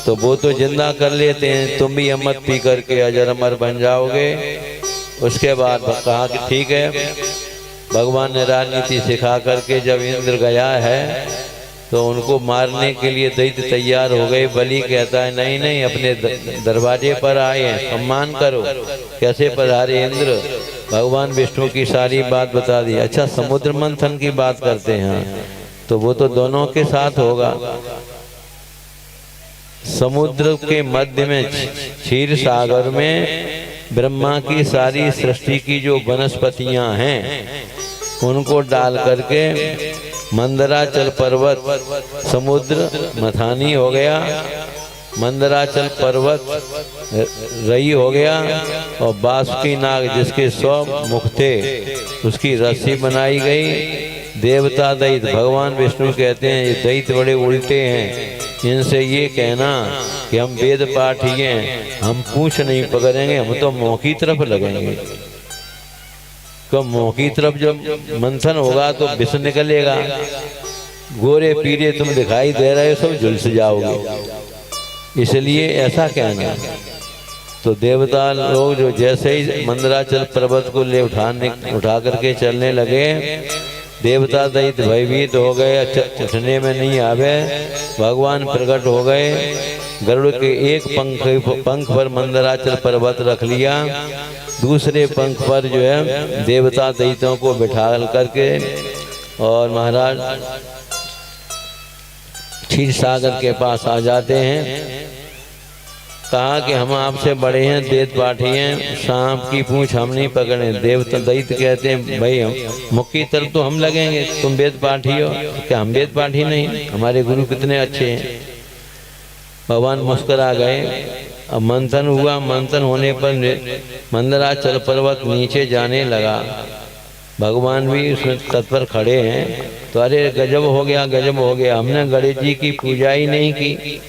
D: तो वो तो जिंदा कर लेते हैं, तुम भी अमृत पी करके अजर अमर बन जाओगे। उसके बाद कहा कि ठीक है, भगवान ने राजनीति सिखा करके जब इंद्र गया है तो उनको मारने के लिए दैत्य तैयार हो गए। बलि कहता है नहीं नहीं, अपने दरवाजे पर आए हैं, सम्मान करो। कैसे पधारे इंद्र? भगवान विष्णु की सारी बात बता दी। अच्छा, समुद्र मंथन की बात करते हैं तो वो तो दोनों के साथ होगा। समुद्र के मध्य में क्षीर सागर में ब्रह्मा की सारी सृष्टि की जो वनस्पतियां हैं उनको डाल करके मंदराचल पर्वत समुद्र मथानी हो गया, मंदराचल पर्वत रई हो गया, और बासुकी नाग जिसके 100 मुख थे उसकी रस्सी बनाई गई। देवता दैत्य, भगवान विष्णु कहते हैं ये दैत्य बड़े उल्टे हैं, इनसे ये कहना कि हम वेद पाठी हैं, हम पूछ नहीं पकड़ेंगे, हम तो मुँह की तरफ लगेंगे। तो मुँह की तरफ जब मंथन होगा तो विष निकलेगा, गोरे पीरे तुम दिखाई दे रहे हो, सब झुलस जाओगे। इसलिए ऐसा कहना। तो देवता लोग जो जैसे ही मंदराचल पर्वत को ले उठा करके चलने लगे, देवता दैत्य भयभीत हो गए, उठने में नहीं आवे। भगवान प्रकट हो गए, गरुड़ के एक पंख पर मंदराचल पर्वत रख लिया, दूसरे पंख पर जो है देवता दैत्यों को बिठा करके और महाराज क्षीर सागर के पास आ जाते हैं। कहा कि हम आपसे बड़े हैं, वेद पाठी हैं, सांप की पूंछ हम नहीं पकड़े। देवता दैत्य कहते हैं भाई हम मुख की तरफ तो हम लगेंगे, तुम वेद पाठी हो क्या? हम वेद पाठी नहीं, हमारे गुरु कितने अच्छे हैं। भगवान मुस्कुरा गए। अब मंथन हुआ, मंथन होने पर मंदराचल पर्वत नीचे जाने लगा। भगवान भी उसमें तत्पर खड़े हैं। तो अरे गजब हो गया, गजब हो गया, हमने गणेश जी की पूजा ही नहीं की।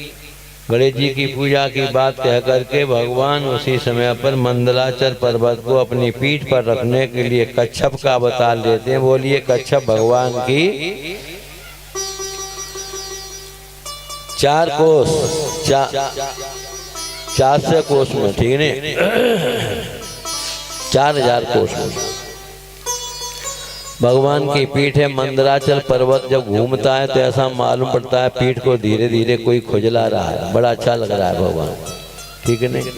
D: गणेश जी की पूजा की बात कह करके भगवान उसी समय पर मंदराचल पर्वत को अपनी पीठ पर रखने के लिए कच्छप का अवतार लेते हैं। बोलिए कच्छप भगवान की 4 कोस 400 कोस में, ठीक है, 4000 कोस में भगवान की पीठ है। मंदराचल पर्वत जब घूमता है तो ऐसा मालूम पड़ता है पीठ को धीरे धीरे कोई खुजला रहा है, बड़ा अच्छा लग रहा है भगवान, ठीक है नहीं।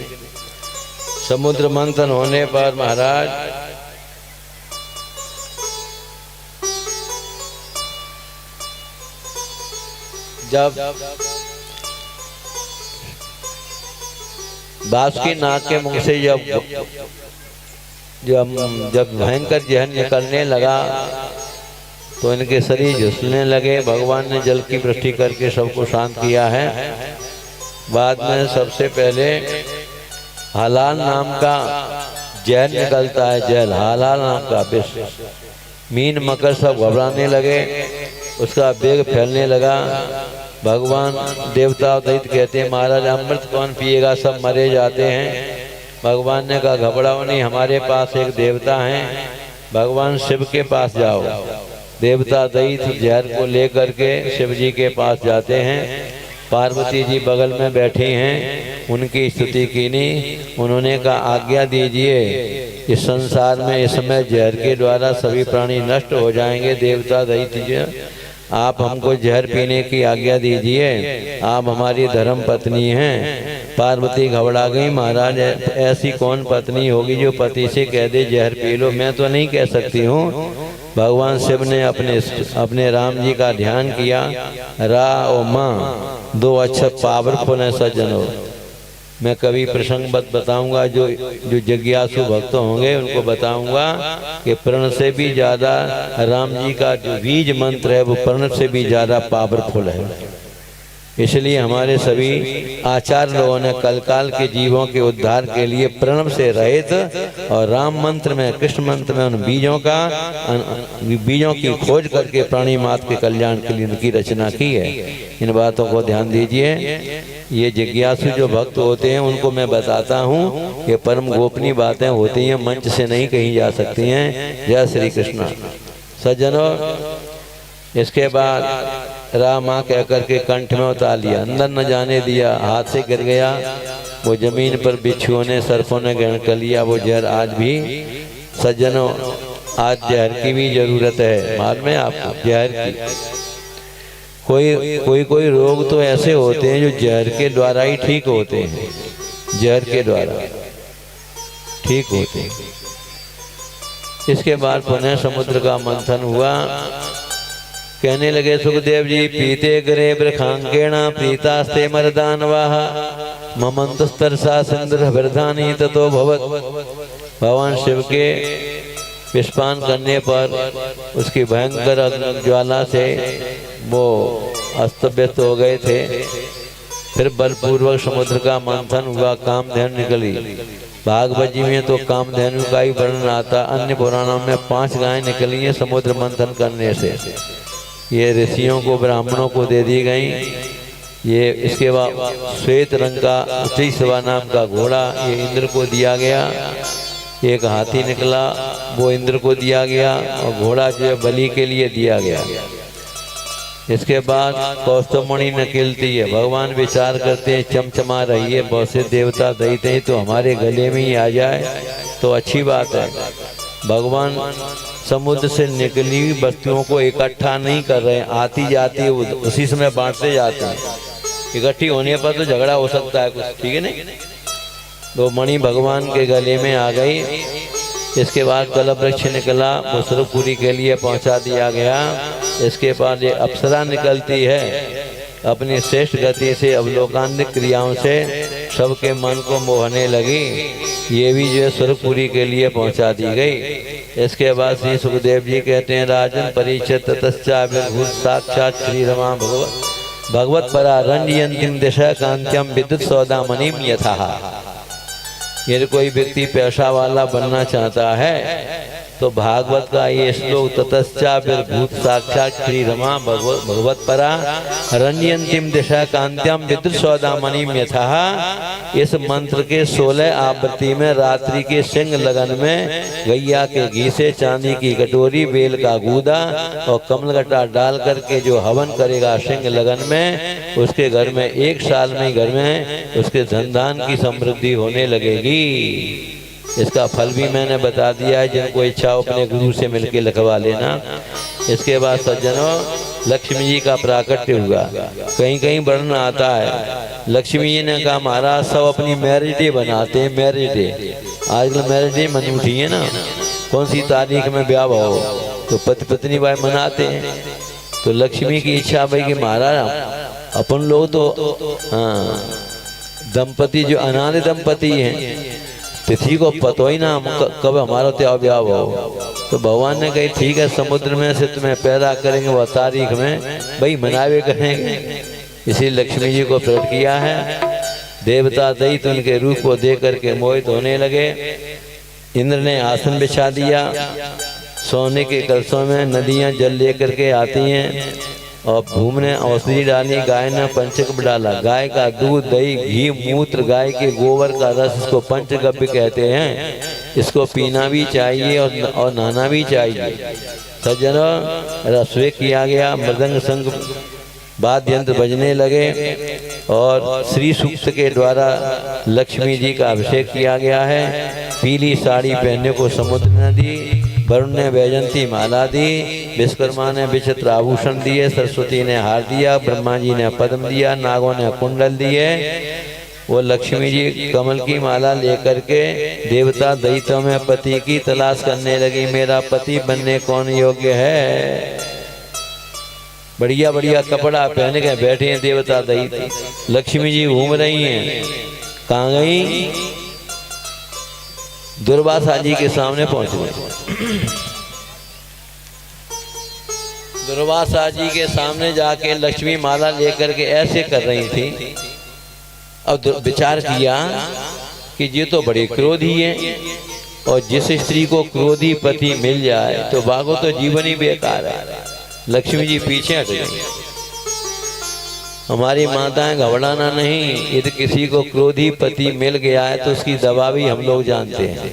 D: समुद्र मंथन होने पर महाराज जब बासुकी नाग के मुंह से जब भयंकर जहर निकलने लगा तो इनके शरीर झुलने लगे। भगवान ने जल की वृष्टि करके सबको शांत किया है। बाद में सबसे पहले हलाल नाम का जहर निकलता है, जहर हलाल नाम का विष। मीन मकर सब घबराने लगे, उसका वेग फैलने लगा। भगवान देवता दैत्य कहते हैं महाराज अमृत कौन पिएगा, सब मरे जाते हैं। भगवान ने कहा घबराओ नहीं, हमारे पास एक देवता हैं, भगवान शिव के पास जाओ। देवता दैत्य जहर को लेकर के शिव जी के पास जाते हैं। पार्वती जी बगल में बैठी हैं, उनकी स्तुति कीनी। उन्होंने कहा आज्ञा दीजिए, इस संसार में इस समय जहर के द्वारा सभी प्राणी नष्ट हो जाएंगे। देवता दैत्य जी आप हमको जहर पीने की आज्ञा दीजिए, आप हमारी धर्म पत्नी हैं। पार्वती घबरा गई, महाराज ऐसी कौन पत्नी होगी जो पति से कह दे जहर पी लो, मैं तो नहीं कह सकती हूँ। भगवान शिव ने अपने राम जी का ध्यान किया। रा और माँ दो अक्षर पावरफुल है सज्जनों। मैं कभी प्रसंग बताऊंगा, जो जिज्ञासु भक्त होंगे उनको बताऊंगा कि प्रण से भी ज्यादा राम जी का जो बीज मंत्र है वो प्रण से भी ज्यादा पावरफुल है। इसलिए हमारे सभी आचार्य लोगों ने कलकाल के जीवों के उद्धार के लिए प्रणव से रहित और राम मंत्र में, कृष्ण मंत्र में उन बीजों की खोज करके प्राणी मात्र के कल्याण के लिए उनकी रचना की है। इन बातों को ध्यान दीजिए। ये जिज्ञासु जो भक्त होते हैं उनको मैं बताता हूँ कि परम गोपनीय बातें होती हैं, मंच से नहीं कही जा सकती हैं। जय श्री कृष्ण। सज्जनों, इसके बाद रामा कह करके कंठ में उतार लिया, अंदर न जाने दिया, हाथ से गिर गया। वो जमीन पर बिच्छुओं ने, सर्पों ने ग्रहण कर लिया वो जहर। आज भी सज्जनों, आज जहर की भी जरूरत है, मालूम है आपको जहर की। कोई रोग तो ऐसे होते हैं जो जहर के द्वारा ही ठीक होते हैं, जहर के द्वारा ठीक होते हैं। इसके बाद पुनः समुद्र का मंथन हुआ। कहने लगे सुखदेव जी, पीते गरे ब्रखांकेण प्रीतास्ते मरदानवाः ममंतस्तरसा सिंधु वृद्धानी ततो भवत। भगवान शिव के विषपान करने पर उसकी भयंकर अग्नि ज्वाला से वो अस्त व्यस्त हो गए थे। फिर बलपूर्वक समुद्र का मंथन हुआ, कामधेनु निकली। भागवत जी में तो कामधेनु का ही वर्णन आता, अन्य पुराणों में 5 गायें निकली हैं समुद्र मंथन करने से। ये ऋषियों को, ब्राह्मणों को दे दी गई। ये इसके बाद श्वेत रंग का उच्चैःसवा नाम का घोड़ा ये इंद्र को दिया गया। एक हाथी निकला, वो इंद्र को दिया गया, और घोड़ा जो है बलि के लिए दिया गया। इसके बाद कौस्तुभमणि निकलती है। भगवान विचार करते हैं चमचमा रही है, बहुत से देवता दैत्य हैं तो हमारे गले में ही आ जाए तो अच्छी बात है। भगवान समुद्र से निकली हुई वस्तुओं को इकट्ठा नहीं कर रहे हैं, आती जाती उसी समय बांटते जाते हैं। इकट्ठी होने पर तो झगड़ा हो सकता है कुछ, ठीक है नहीं। तो मणि भगवान के गले में आ गई। इसके बाद कलप वृक्ष निकला, वो स्वरूपपुरी के लिए पहुंचा दिया गया। इसके बाद ये अप्सरा निकलती है, अपनी श्रेष्ठ गति से अवलोकान्वित क्रियाओं से सबके मन को मोहने लगी। ये भी जो है स्वरूपपुरी के लिए पहुंचा दी गई। इसके बाद श्री सुखदेव जी कहते हैं, राजन परीक्षित ततश्चाभिर्भूत साक्षात श्री रमा भगवत परा रंजयंतीम दिशा कांत्यम विद्युत सौदामणिम यथा। यदि कोई व्यक्ति पैसा वाला बनना चाहता है तो भागवत का ये श्लोक ततश्चाभिर्भूत साक्षात श्री रमा भगवत परा रंजयंतीम दिशा कांत्यम विद्युत सौदामणिम यथा। इस मंत्र के 16 आवृत्ति में रात्रि के सिंह लगन में गैया के घी से चांदी की कटोरी, बेल का गूदा और कमलगट्टा डाल करके जो हवन करेगा सिंह लगन में, उसके घर में 1 साल में घर में उसके धन की समृद्धि होने लगेगी। इसका फल भी मैंने बता दिया है, जिनको इच्छा हो अपने गुरु से मिलकर लिखवा लेना। इसके बाद सज्जनों, लक्ष्मी जी का प्राकट्य हुआ। कहीं कहीं वर्णन आता है, लक्ष्मी जी ने कहा महाराज सब अपनी मैरिज डे बनाते हैं, मैरिज डे। आजकल मैरिज डे मनी उठी है ना, कौन सी तारीख में ब्याह हो तो पति पत्नी भाई मनाते हैं। तो लक्ष्मी की इच्छा भाई कि महाराज अपन लोग तो दंपति जो अनाथ दंपति हैं, तिथि को पतो ही ना कब हमारा त्योहार ब्याह हो। तो भगवान ने कही ठीक है, समुद्र में से तुम्हें पैदा करेंगे वह तारीख में भाई मनावे करेंगे। इसी लक्ष्मी जी को प्रकट किया है। देवता दैत्य उनके रूप को देख करके मोहित होने लगे। इंद्र ने आसन बिछा दिया, सोने के कलशों में नदियां जल लेकर के आती हैं। और भूम ने औषधि डाली, गाय ने पंचगव्य डाला। गाय का दूध, दही, घी, मूत्र, गाय के गोबर का रस, इसको पंचगव्य कहते हैं। इसको पीना भी चाहिए और नहाना भी चाहिए। सज्जनों, रसोई किया गया, मृदंग संग वाद्य यंत्र बजने लगे और श्री सूक्त के द्वारा लक्ष्मी जी का अभिषेक किया गया है। पीली साड़ी पहनने को समुद्र ने दी, वरुण ने वैजंती माला दी, विश्वकर्मा ने विचित्र आभूषण दिए, सरस्वती ने हार दिया, ब्रह्मा जी ने पद्म दिया, नागों ने कुंडल दिए। वो लक्ष्मी जी कमल की माला लेकर के देवता दैत्यों में पति की तलाश करने लगी। मेरा पति बनने कौन योग्य है? बढ़िया बढ़िया कपड़ा पहन के बैठे हैं देवता दैत्य। लक्ष्मी जी घूम रही हैं। कहाँ गई? दुर्वासा जी के सामने पहुंच गए। दुर्वासा जी के सामने जाके लक्ष्मी माला लेकर के ऐसे कर रही थी। अब विचार किया कि ये तो बड़े क्रोधी हैं और जिस स्त्री को क्रोधी पति मिल जाए तो भागो तो जीवन ही बेकार है। लक्ष्मी जी पीछे हट गई। हमारी माताएं घबराना नहीं, यदि किसी को क्रोधी पति मिल गया है तो उसकी दवा भी हम लोग जानते हैं।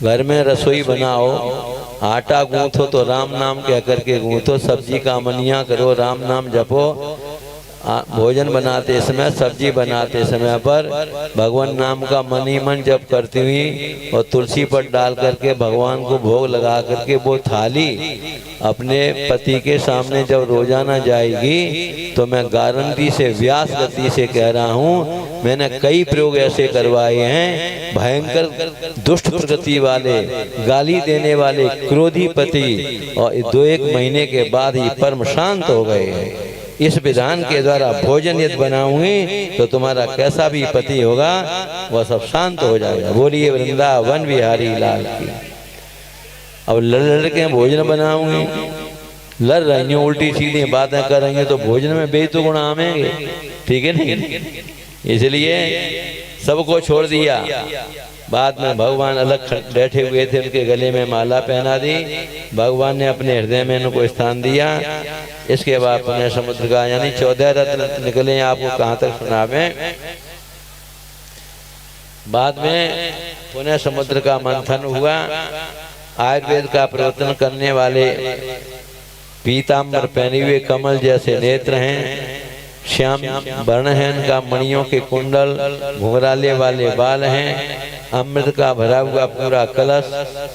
D: घर में रसोई बनाओ, आटा गूंथो तो राम नाम कह करके गूंथो, सब्जी का मनिया करो, राम नाम जपो। भोजन बनाते समय, सब्जी बनाते समय पर भगवान नाम का मन ही मन जप करती हुई और तुलसी पर डाल करके भगवान को भोग लगा करके वो थाली अपने पति के सामने जब रोजाना जाएगी तो मैं गारंटी से, व्यास गति से कह रहा हूँ, मैंने कई प्रयोग ऐसे करवाए हैं। भयंकर दुष्ट प्रकृति वाले, गाली देने वाले क्रोधी पति और 2-1 महीने के बाद ही परम शांत हो गए हैं। इस विधान के द्वारा भोजन यदि बनाऊंगी तो तुम्हारा कैसा भी पति होगा वह सब शांत हो जाएगा। बोलिए वृंदावन बिहारी लाल की। अब लड़ के भोजन बनाऊंगी, लड़ रही हूँ, उल्टी सीधी बातें कर रही हैं तो भोजन में बेतु गुण आमेंगे, ठीक है नहीं? इसलिए सबको छोड़ दिया। बाद में भगवान अलग बैठे हुए थे, उनके गले में माला पहना दी। भगवान ने अपने हृदय में उनको स्थान दिया। इसके बाद पुण्य समुद्र का यानी 14 रत्न निकले। आपको कहाँ तक सुनावें? बाद में पुण्य समुद्र का मंथन हुआ। आयुर्वेद का प्रवर्तन करने वाले पीताम्बर पहने हुए कमल जैसे नेत्र हैं, श्याम वर्ण है इनका, मणियों के कुंडल, घुंघराले वाले बाल हैं, अमृत का भरा हुआ पूरा कलश।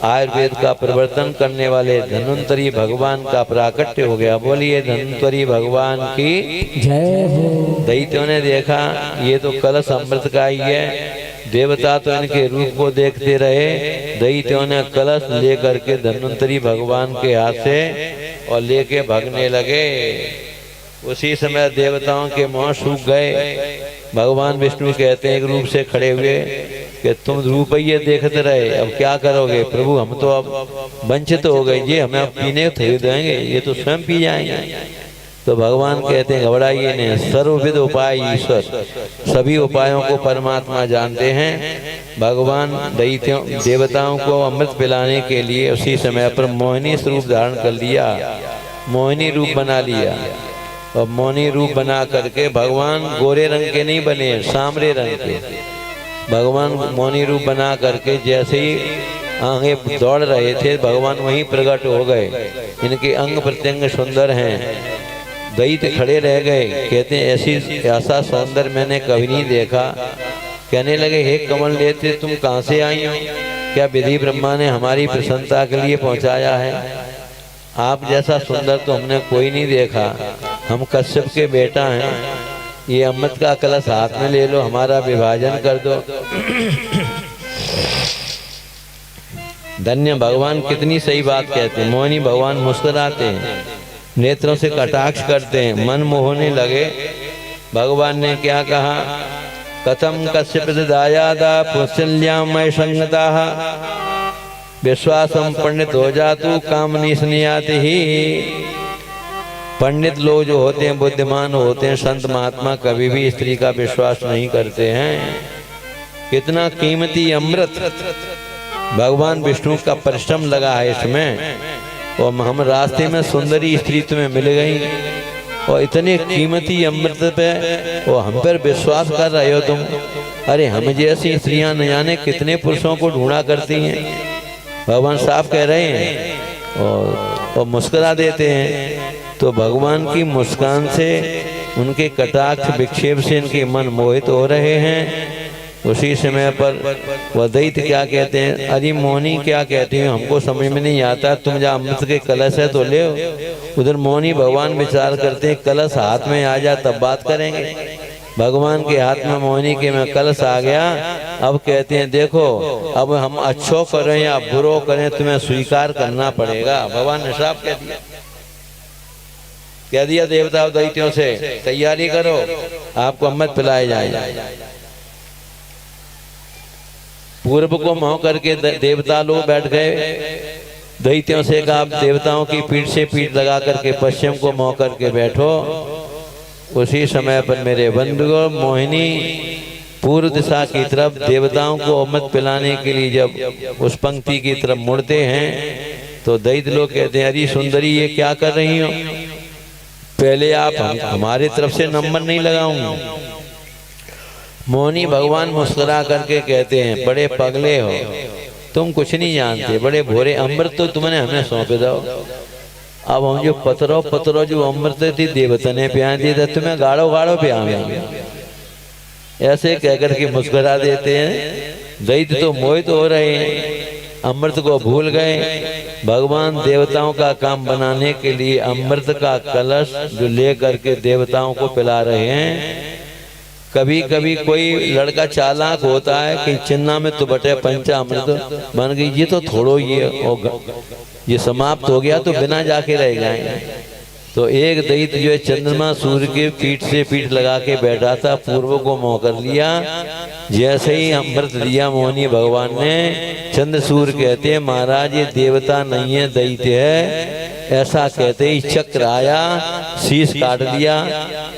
D: आयुर्वेद का प्रवर्तन करने वाले धन्वंतरी भगवान का प्राकट्य हो गया। बोलिए धन्वंतरी भगवान की
A: जय हो।
D: दैत्यों ने देखा ये तो कलश अमृत का ही है। देवता तो इनके रूप को देखते रहे। दैत्यों ने कलश लेकर के धन्वंतरी भगवान के हाथ से और लेके भागने लगे। उसी समय देवताओं के मुंह सूख गए। भगवान विष्णु कहते हैं एक रूप से खड़े हुए कि तुम रूप ये देखते रहे, अब क्या करोगे प्रभु? हम तो अब वंचित हो गए, ये हमें अब पीने थे देंगे, ये तो स्वयं पी जाएंगे। तो भगवान कहते हैं घबराइए नहीं, सर्वविध उपाय ईश्वर, सभी उपायों को परमात्मा जानते हैं। भगवान दैत्यों देवताओं को अमृत पिलाने के लिए उसी समय पर मोहिनी स्वरूप धारण कर लिया, मोहिनी रूप बना लिया। और मोहिनी रूप बना करके भगवान गोरे रंग के नहीं बने, सांवरे रंग के। भगवान मोहिनी रूप बना करके जैसे ही आगे दौड़ रहे थे भगवान वहीं प्रकट हो गए। इनके अंग प्रत्यंग सुंदर हैं। दैत्य खड़े रह गए, कहते हैं ऐसा सौंदर्य मैंने कभी नहीं देखा। कहने लगे हे कमल नेत्र, तुम कहाँ से आई हो? क्या विधि ब्रह्मा ने हमारी प्रसन्नता के लिए पहुँचाया है? आप जैसा सुंदर तो हमने कोई नहीं देखा। हम कश्यप के बेटा हैं। ये अमृत का कलश हाथ में ले लो, हमारा विभाजन कर दो। धन्य भगवान, कितनी सही बात कहते हैं। मोहिनी भगवान मुस्कुराते हैं, नेत्रों से कटाक्ष करते हैं, मन मोहने लगे। भगवान ने क्या कहा? कथम कश्यप दायादा पुष्यल्यामय संगता विश्वासम पंडित हो जातु कामनी स्नेहाति ही। पंडित लोग जो होते हैं, बुद्धिमान होते हैं, संत महात्मा कभी भी स्त्री का विश्वास नहीं करते हैं। कितना कीमती अमृत भगवान विष्णु का परिश्रम लगा है इसमें। और हम रास्ते में सुंदरी स्त्री तुम्हें मिल गई और इतने कीमती अमृत पे और हम पर विश्वास कर रहे हो तुम। अरे हम जैसी स्त्रियां न जाने कितने पुरुषों को ढूंढा करती हैं। भगवान साफ कह रहे हैं और मुस्कुरा देते हैं। तो भगवान की मुस्कान से, उनके कटाक्ष विक्षेप से इनके मन मोहित हो रहे हैं। उसी समय पर वह दैत्य क्या कहते हैं, अरे मोहनी क्या कहती है हमको समझ में नहीं आता, तुम जहाँ अमृत के कलश है तो ले। उधर मोहनी भगवान विचार करते हैं कलश हाथ में आ जा तब बात करेंगे। भगवान के हाथ में मोहनी के में कलश आ गया। अब कहते हैं देखो अब हम अच्छो करें या बुरो करें तुम्हें स्वीकार करना पड़ेगा। भगवान ने साफ कह दिया देवता और दैत्यों से तैयारी करो, आपको अमृत पिलाए जाए। पूर्व को मोह करके देवता लोग बैठ गए। दैत्यों से कहा देवताओं की पीठ से पीठ लगा करके पश्चिम को मोह करके बैठो। उसी समय पर मेरे बंधुओं मोहिनी पूर्व दिशा की तरफ देवताओं को अमृत पिलाने के लिए जब उस पंक्ति की तरफ मुड़ते हैं तो दैत्य लोग कहते हैं अरे सुंदरी ये क्या कर रही हो, पहले आप हमारी तरफ से नंबर नहीं लगाऊंगी। मोहनी भगवान मुस्कुरा करके कहते हैं बड़े पगले हो, तुम कुछ नहीं जानते, बड़े भोरे अमृत तो तुमने हमें सौंपे दो। अब हम जो पतरो जो अमृत थी देवता ने पिया दी था, तुम्हें गाढ़ो गाढ़ो पियावेंगे। ऐसे कहकर के मुस्कुरा देते हैं। दैत्य तो मोहित हो रहे हैं, अमृत को भूल गए। भगवान देवताओं का काम बनाने के लिए अमृत का कलश जो ले करके देवताओं को पिला रहे हैं। कभी कभी कोई लड़का चालाक होता है कि चिन्ना में तो बटे पंचा अमृत बन गई, ये तो थोड़ो ये समाप्त हो गया तो बिना जाके रह जाएंगे। तो एक दैत्य जो है चंद्रमा सूर्य के पीठ से पीठ लगा के बैठा था, पूर्व को मोह कर लिया। जैसे ही अमृत दिया मोहनी भगवान ने, चंद्र सूर्य कहते हैं महाराज ये देवता नहीं है दैत्य है। ऐसा कहते ही चक्र आया, शीश काट दिया,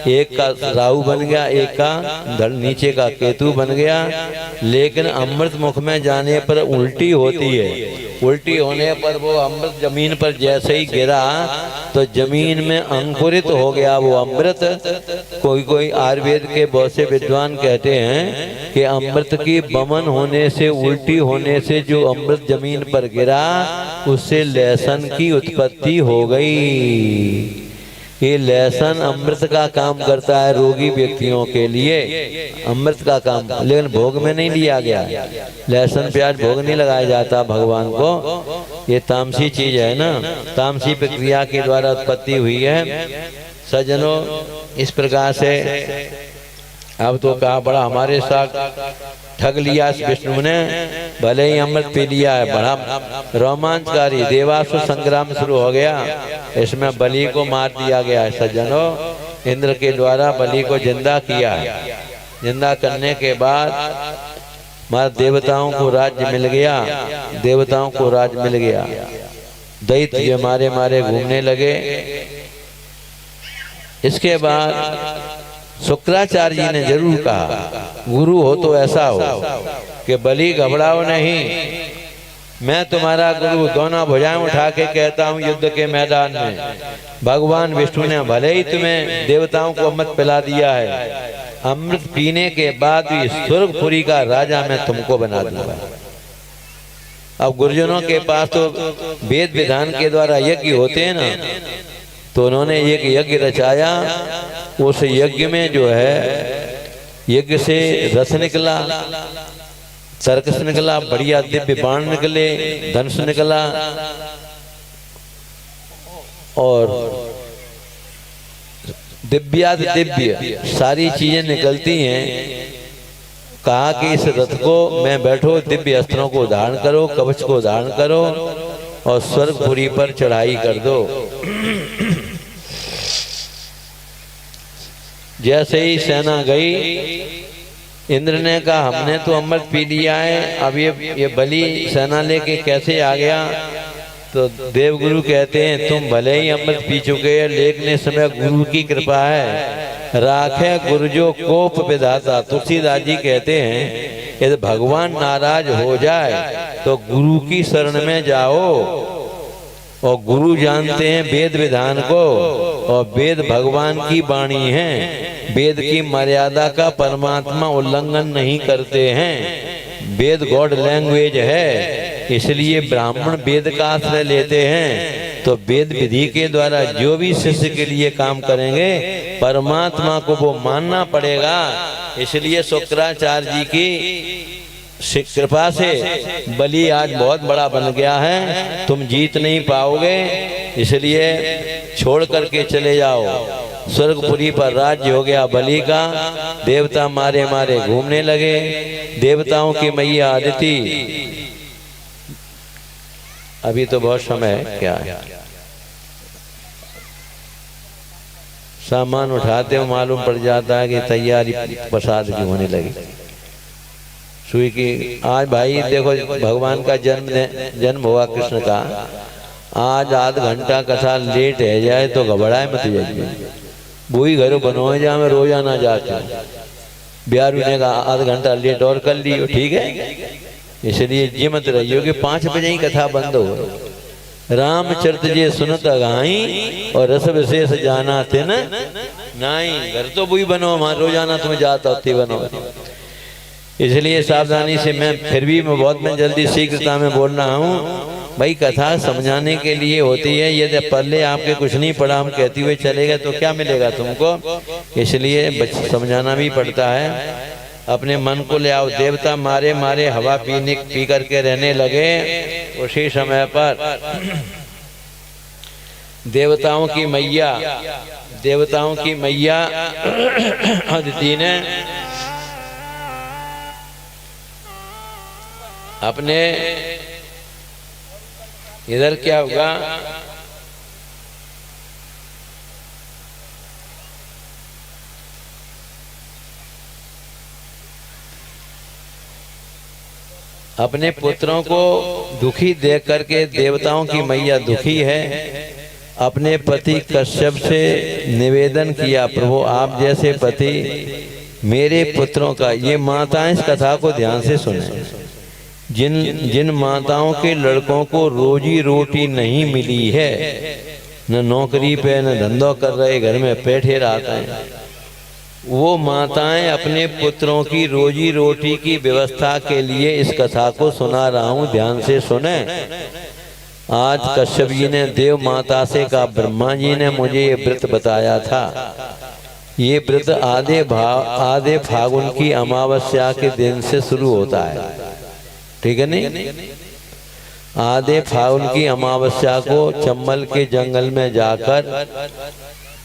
D: एक का राहु बन गया, एक का धड़ नीचे का केतु बन गया। लेकिन अमृत मुख में जाने पर उल्टी होती है। उल्टी होने पर वो अमृत जमीन पर जैसे ही गिरा तो जमीन में अंकुरित हो गया वो अमृत। कोई आयुर्वेद के बहुत से विद्वान कहते हैं कि अमृत की बमन होने से, उल्टी होने से जो अमृत जमीन पर गिरा उससे लहसुन की उत्पत्ति हो गई। ये लहसुन अमृत का काम करता है रोगी व्यक्तियों के लिए, अमृत का काम, लेकिन भोग में नहीं लिया गया। लहसुन प्याज भोग नहीं लगाया जाता भगवान को, ये तामसी चीज है ना, तामसी प्रक्रिया के द्वारा उत्पत्ति हुई है। सज्जनों इस प्रकार से अब तो कहा बड़ा हमारे साथ ठग लिया इस विष्णु ने, भले ही अमृत पी लिया है। बड़ा रोमांचकारी देवासुर संग्राम शुरू हो गया। इसमें बलि को मार दिया गया है। सज्जनों इंद्र के द्वारा बलि को जिंदा किया है। जिंदा करने के बाद हमारे देवताओं को राज्य मिल गया, देवताओं को राज्य मिल गया। दैत्य मारे मारे घूमने लगे। इसके बाद शुक्राचार्य जी ने जरूर कहा गुरु हो तो ऐसा हो कि बलि घबराओ नहीं, मैं तुम्हारा गुरु दोनों भुजाएं उठा के कहता हूँ युद्ध के मैदान में भगवान विष्णु ने भले ही तुम्हें देवताओं को अमृत पिला दिया है, अमृत पीने के बाद भी स्वर्गपुरी का राजा मैं तुमको बना दूंगा। अब गुरुजनों के पास तो वेद विधान के द्वारा यज्ञ होते हैं ना, तो उन्होंने एक यज्ञ रचाया। उस यज्ञ में जो है यज्ञ से रस निकला, सर्कस निकला, बढ़िया दिव्य बाण निकले, धनुष निकला और दिव्य सारी चीजें निकलती हैं। कहा कि इस रथ को मैं बैठो, दिव्य अस्त्रों को धारण करो, कवच को धारण करो और स्वर्गपुरी पर चढ़ाई कर दो। जैसे ही सेना गई, इंद्र ने कहा हमने तो अमृत पी लिया है, अब ये बलि सेना लेके कैसे आ गया? तो देवगुरु कहते हैं तुम भले ही अमृत पी चुके हैं, लेकिन इस समय गुरु की कृपा है, राखे गुरु जो कोप विधाता। तुलसीदास जी कहते हैं यदि भगवान नाराज हो जाए तो गुरु की शरण में जाओ। और गुरु जानते हैं वेद विधान को, और वेद भगवान की वाणी है। वेद की मर्यादा का परमात्मा उल्लंघन नहीं करते हैं। वेद गॉड लैंग्वेज है, इसलिए ब्राह्मण वेद का आश्रय लेते हैं। तो वेद विधि के द्वारा जो भी शिष्य के लिए काम करेंगे, परमात्मा को वो मानना पड़ेगा। इसलिए शुक्राचार्य जी की कृपा से बलि आज बहुत बड़ा बन गया है। तुम जीत नहीं पाओगे, इसलिए छोड़ करके चले जाओ। स्वर्गपुरी पर राज्य हो गया बलि का। देवता मारे मारे घूमने लगे। देवताओं की मैया आदिति, अभी तो बहुत समय है, क्या है, सामान उठाते हो मालूम पड़ जाता है कि तैयारी प्रसाद की होने लगी। सुई की आज भाई देखो भगवान का जन्म हुआ कृष्ण का। आज आध घंटा कथा लेट है जाए तो घबराए मत जाइए। वही घर बनोए जहाँ मैं रोजाना जाता हूँ। बिहार ने कहा आध घंटा लेट और कर लियो, ठीक है। इसलिए ये मत रहियो कि 5 बजे ही कथा बंद हो। रामचरित जे सुनत गाई और रस विशेष जाना थे न नाई। घर तो वही बनो, वहां रोजाना तुम जाता होती बनो। इसलिए सावधानी से मैं फिर भी मैं जल्दी शीघ्रता में बोल रहा हूँ। भाई कथा समझाने के लिए होती है। यदि पहले आपके कुछ नहीं पढ़ा हम कहती हुए चले गए तो क्या मिलेगा तुमको। इसलिए समझाना भी पड़ता है। अपने मन को ले आओ। देवता मारे मारे हवा पी करके रहने लगे। उसी समय पर देवताओं की मैया अदिति ने अपने इधर क्या होगा, अपने पुत्रों को दुखी देख करके देवताओं की मैया दुखी है। अपने पति कश्यप से निवेदन किया, प्रभु आप जैसे पति मेरे पुत्रों का। ये माताएं इस कथा को ध्यान से सुने। जिन माताओं के लड़कों को रोजी रोटी नहीं मिली है, न नौकरी पे न धंधो कर रहे, घर में बैठे रहते हैं, वो माताएं अपने पुत्रों की रोजी रोटी की व्यवस्था के लिए इस कथा को सुना रहा हूँ, ध्यान से सुने। आज कश्यप जी ने देव माता से कहा, ब्रह्मा जी ने मुझे ये व्रत बताया था। ये व्रत आधे फागुन की अमावस्या के दिन से शुरू होता है, ठीक है नहीं। आधे फागुन की अमावस्या को चंबल के जंगल में जाकर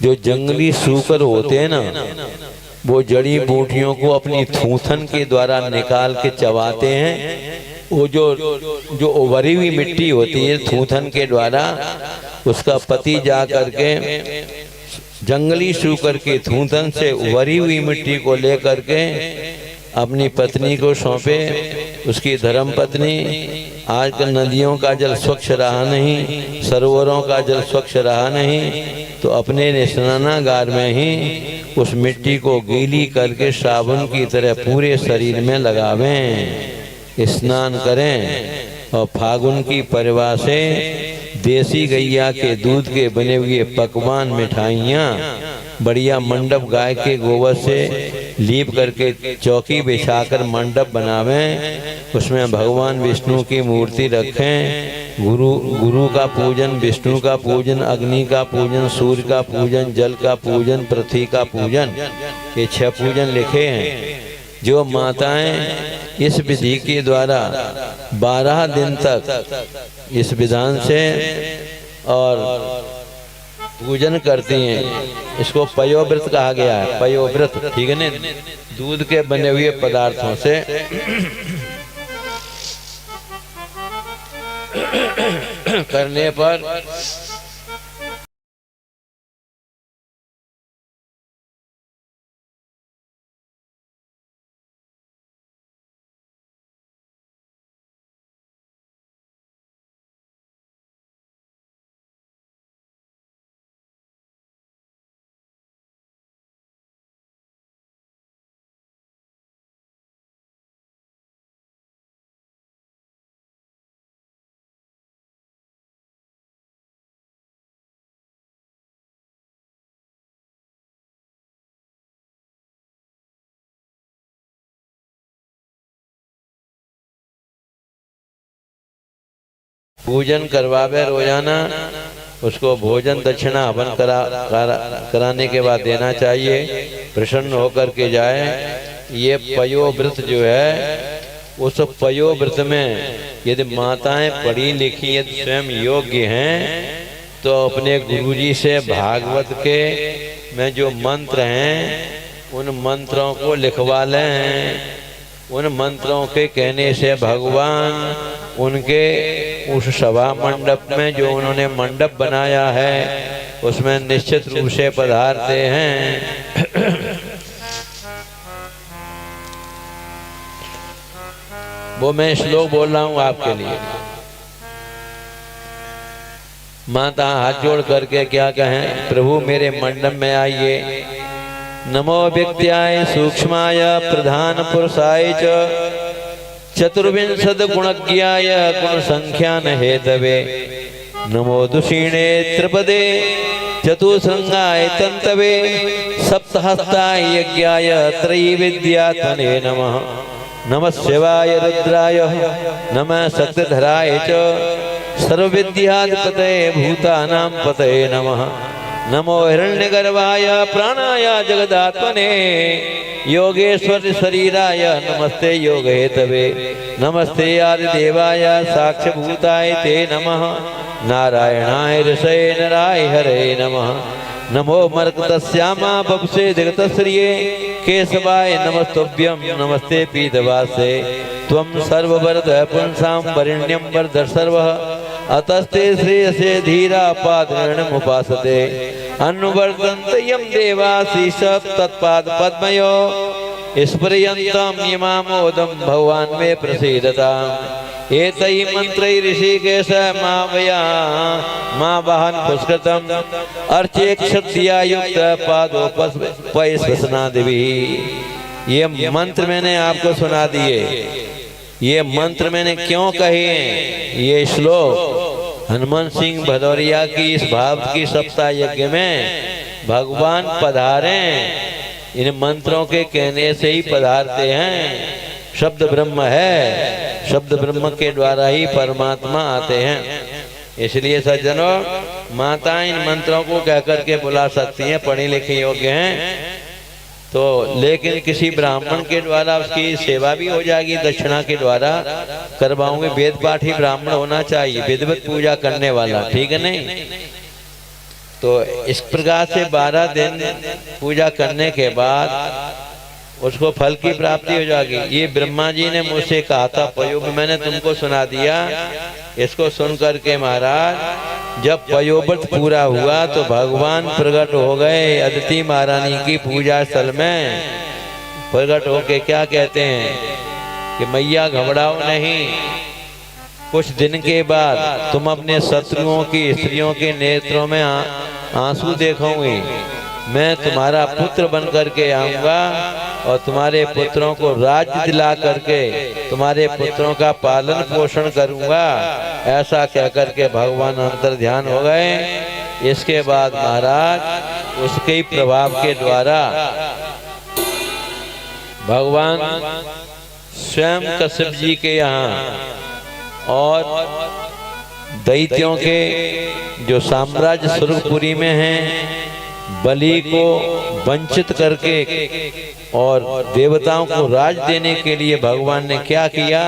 D: जो जंगली सूकर होते हैं ना, वो जड़ी बूटियों को अपनी थूथन के द्वारा निकाल के चबाते हैं। वो जो उभरी हुई मिट्टी होती है थूथन के द्वारा, उसका पति जा करके जंगली सूकर के थूथन से उभरी हुई मिट्टी को लेकर के अपनी पत्नी को सौंपे। उसकी धर्म पत्नी, आजकल नदियों का जल स्वच्छ रहा नहीं, सरोवरों का जल स्वच्छ रहा नहीं, तो अपने स्नानागार में ही उस मिट्टी को गीली करके साबुन की तरह पूरे शरीर में लगावें, स्नान करें। और फागुन की परिवा से देसी गैया के दूध के बने हुए पकवान मिठाइयाँ बढ़िया मंडप गाय के गोबर से लीप करके चौकी बिछाकर मंडप बनावें। उसमें भगवान विष्णु की मूर्ति रखें। गुरु का पूजन, विष्णु का पूजन, अग्नि का पूजन, सूर्य का पूजन, जल का पूजन, पृथ्वी का पूजन, ये 6 पूजन लिखे हैं। जो माताएं इस विधि के द्वारा 12 दिन तक इस विधान से और पूजन करती हैं, इसको पयोव्रत कहा गया है। पयोव्रत, ठीक है ना, दूध के बने हुए पदार्थों से करने पर पूजन करवावे रोजाना, उसको भोजन दक्षिणा हवन कराने के बाद देना चाहिए, प्रसन्न होकर के जाए। ये पयोव्रत जो है, उस पयोव्रत में यदि माताएं पढ़ी लिखी यदि स्वयं योग्य हैं तो अपने गुरुजी से भागवत के में जो मंत्र हैं उन मंत्रों को लिखवा लें। उन मंत्रों के कहने से भगवान उनके उस सभा मंडप में जो उन्होंने मंडप बनाया है उसमें निश्चित रूप से पधारते हैं। वो मैं श्लोक बोल रहा हूं आपके लिए। माता हाथ जोड़ करके क्या कहें, प्रभु मेरे मंडप में आइए। नमो व्यक्त्याय सूक्ष्माय प्रधान पुरुषाय च चतुर्विंशद गुणज्ञाय गुण संख्यान हेतवे। नमो दुषीणे त्रिपदे चतुश्रृंगाय तंतवे सप्तहस्ताय यज्ञाय त्रैविद्यात्मने नमः। नमः शिवाय रुद्राय नमः शक्तिधराय च सर्वविद्याधिपतये भूतानां पतये नमः। नमो हिरण्यगर्भाय प्राणाय जगदात्मने योगेश्वर शरीराय नमस्ते योग हेतवे। नमस्ते आदिदेवाय साक्षभूताय ते नमः। नारायणाय ऋषये नराय हरे नमः। नमो मरकतश्यामा बपसे जगतश्रिये केशवाय नमस्तुभ्यं। नमस्ते पीतवासे त्वं सर्ववरद पुंसां वरिण्यं वरद सर्वः। अतस्ते श्रेयसे धीरा पादरणम् उपासते। अनुवर्तन्त यं देवाशीष तत्पाद पद्मयो स्मर्यन्तं यमामोदं भगवान् मे प्रसीदताम्। एतैः मंत्रैः ऋषिकेश मावया मां वाहन पुष्कृतम् अर्चे क्षत्रिया युक्त पादोपस्नादिभिः। ये मंत्र मैंने आपको सुना दिए। ये मंत्र मैंने क्यों कहे? ये श्लोक हनुमान सिंह भदौरिया की इस भाव की सप्ताह यज्ञ में भगवान पधारे, इन मंत्रों के कहने से ही पधारते हैं। शब्द ब्रह्म है, शब्द ब्रह्म के द्वारा ही परमात्मा आते हैं। इसलिए सज्जनों, माता इन मंत्रों को कह करके बुला सकती हैं, पढ़ी लिखी योग्य हैं तो। लेकिन किसी ब्राह्मण के द्वारा उसकी सेवा भी हो जाएगी, दक्षिणा के द्वारा करवाऊंगे। वेद पाठी ब्राह्मण होना चाहिए, विधिवत पूजा करने वाला, ठीक है नहीं? तो इस प्रकार से 12 दिन पूजा करने के बाद उसको फल की प्राप्ति हो जाएगी। ये ब्रह्मा जी ने मुझसे कहा था, पयोग मैंने तुमको सुना दिया। इसको सुन करके महाराज जब पयोव्रत पूरा हुआ तो भगवान प्रकट हो गए अदिति महारानी की पूजा स्थल में। प्रकट होके क्या कहते हैं कि मैया घबराओ नहीं, कुछ दिन के बाद तुम अपने शत्रुओं की स्त्रियों के नेत्रों में आंसू देखोगे। मैं तुम्हारा पुत्र बन करके आऊंगा और तुम्हारे पुत्रों को राज्य दिला करके तुम्हारे पुत्रों का पालन पोषण करूंगा। ऐसा कह करके भगवान अंतर ध्यान हो गए। इसके बाद महाराज उसके प्रभाव के द्वारा भगवान स्वयं कश्यप जी के यहाँ और दैत्यों के जो साम्राज्य स्वर्गपुरी में हैं, बलि को वंचित करके और देवताओं को राज देने के लिए भगवान ने क्या किया?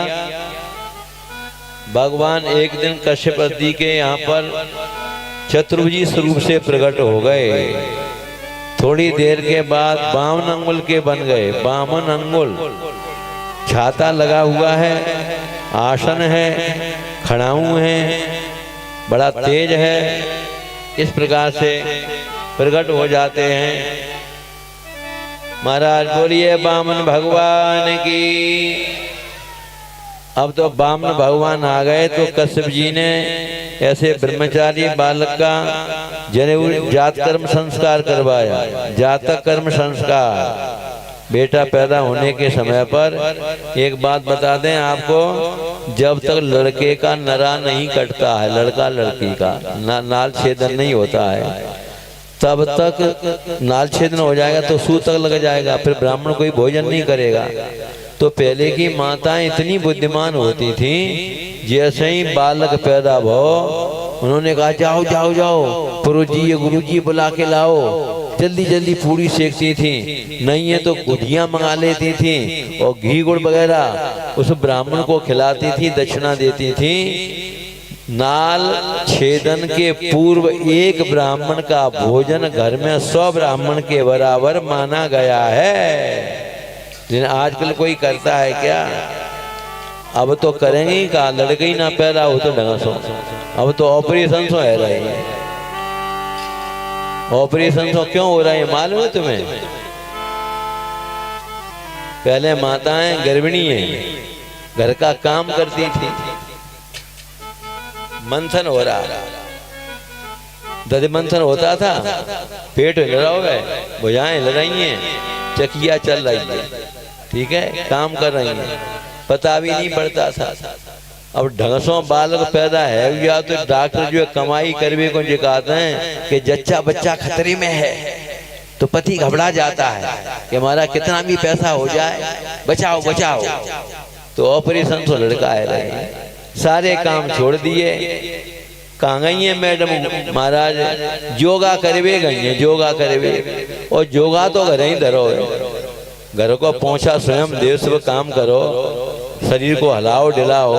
D: भगवान एक दिन कश्यप आदि के यहाँ पर चतुर्भुजी स्वरूप से प्रकट हो गए। थोड़ी देर के बाद 52 अंगुल के बन गए। 52 अंगुल, छाता लगा हुआ है, आसन है, खड़ाऊ है, बड़ा तेज है। इस प्रकार से प्रकट हो जाते हैं। महाराज बोलिए वामन भगवान की। अब तो वामन भगवान आ गए तो कश्यप जी ने ऐसे ब्रह्मचारी बालक का जनेऊ जात कर्म संस्कार करवाया। जातक कर्म संस्कार। बेटा पैदा होने के समय पर एक बात बता दें आपको, जब तक लड़के का नरा नहीं कटता है, लड़का लड़की का नाल छेदन नहीं होता है, तब तक नाल छेदन हो जाएगा तो सूतक लग जाएगा, फिर ब्राह्मण कोई भोजन नहीं करेगा। तो पहले की माताएं इतनी बुद्धिमान होती थी, जैसे ही बालक पैदा भो उन्होंने कहा जाओ जाओ जाओ गुरुजी गुरुजी बुला के लाओ, जल्दी जल्दी पूरी सेकती थी, नहीं है तो गुजिया मंगा लेती थी और घी गुड़ वगैरह उस ब्राह्मण को खिलाती थी, दक्षिणा देती थी। नाल छेदन के पूर्व एक ब्राह्मण का भोजन घर में 100 ब्राह्मण के बराबर माना गया है। जिन्हें आजकल कोई करता है क्या? अब तो करेंगे ही कहा, लड़के ही ना पैदा हो तो ढंग सो, अब तो ऑपरेशन सो है रहे हैं। ऑपरेशन तो क्यों हो रहा है मालूम है तुम्हें? पहले माताएं गर्भिणी हैं, घर का काम करती थी, मंथन हो रहा, दधि मंथन होता था, पेट हिल रहा है, भुजाएं हिल रही हैं, चकिया चल रही है, ठीक है, काम कर रही हैं, पता भी नहीं पड़ता था। अब ढंगसों बालक पैदा है या तो डॉक्टर जो कमाई करवे को दिखाते हैं कि जच्चा बच्चा खतरे में है, तो पति घबरा जाता है कि हमारा कितना भी पैसा हो जाए, बचाओ बचाओ। तो ऑपरेशन तो लड़का है रहे, सारे काम छोड़ दिए, कहाँ गई है मैडम महाराज? योगा करवे गई है, योगा करवे, और योगा तो घर ही धरो, घर को पहुंचा स्वयं देश में काम करो, शरीर को हिलाओ डिलाओ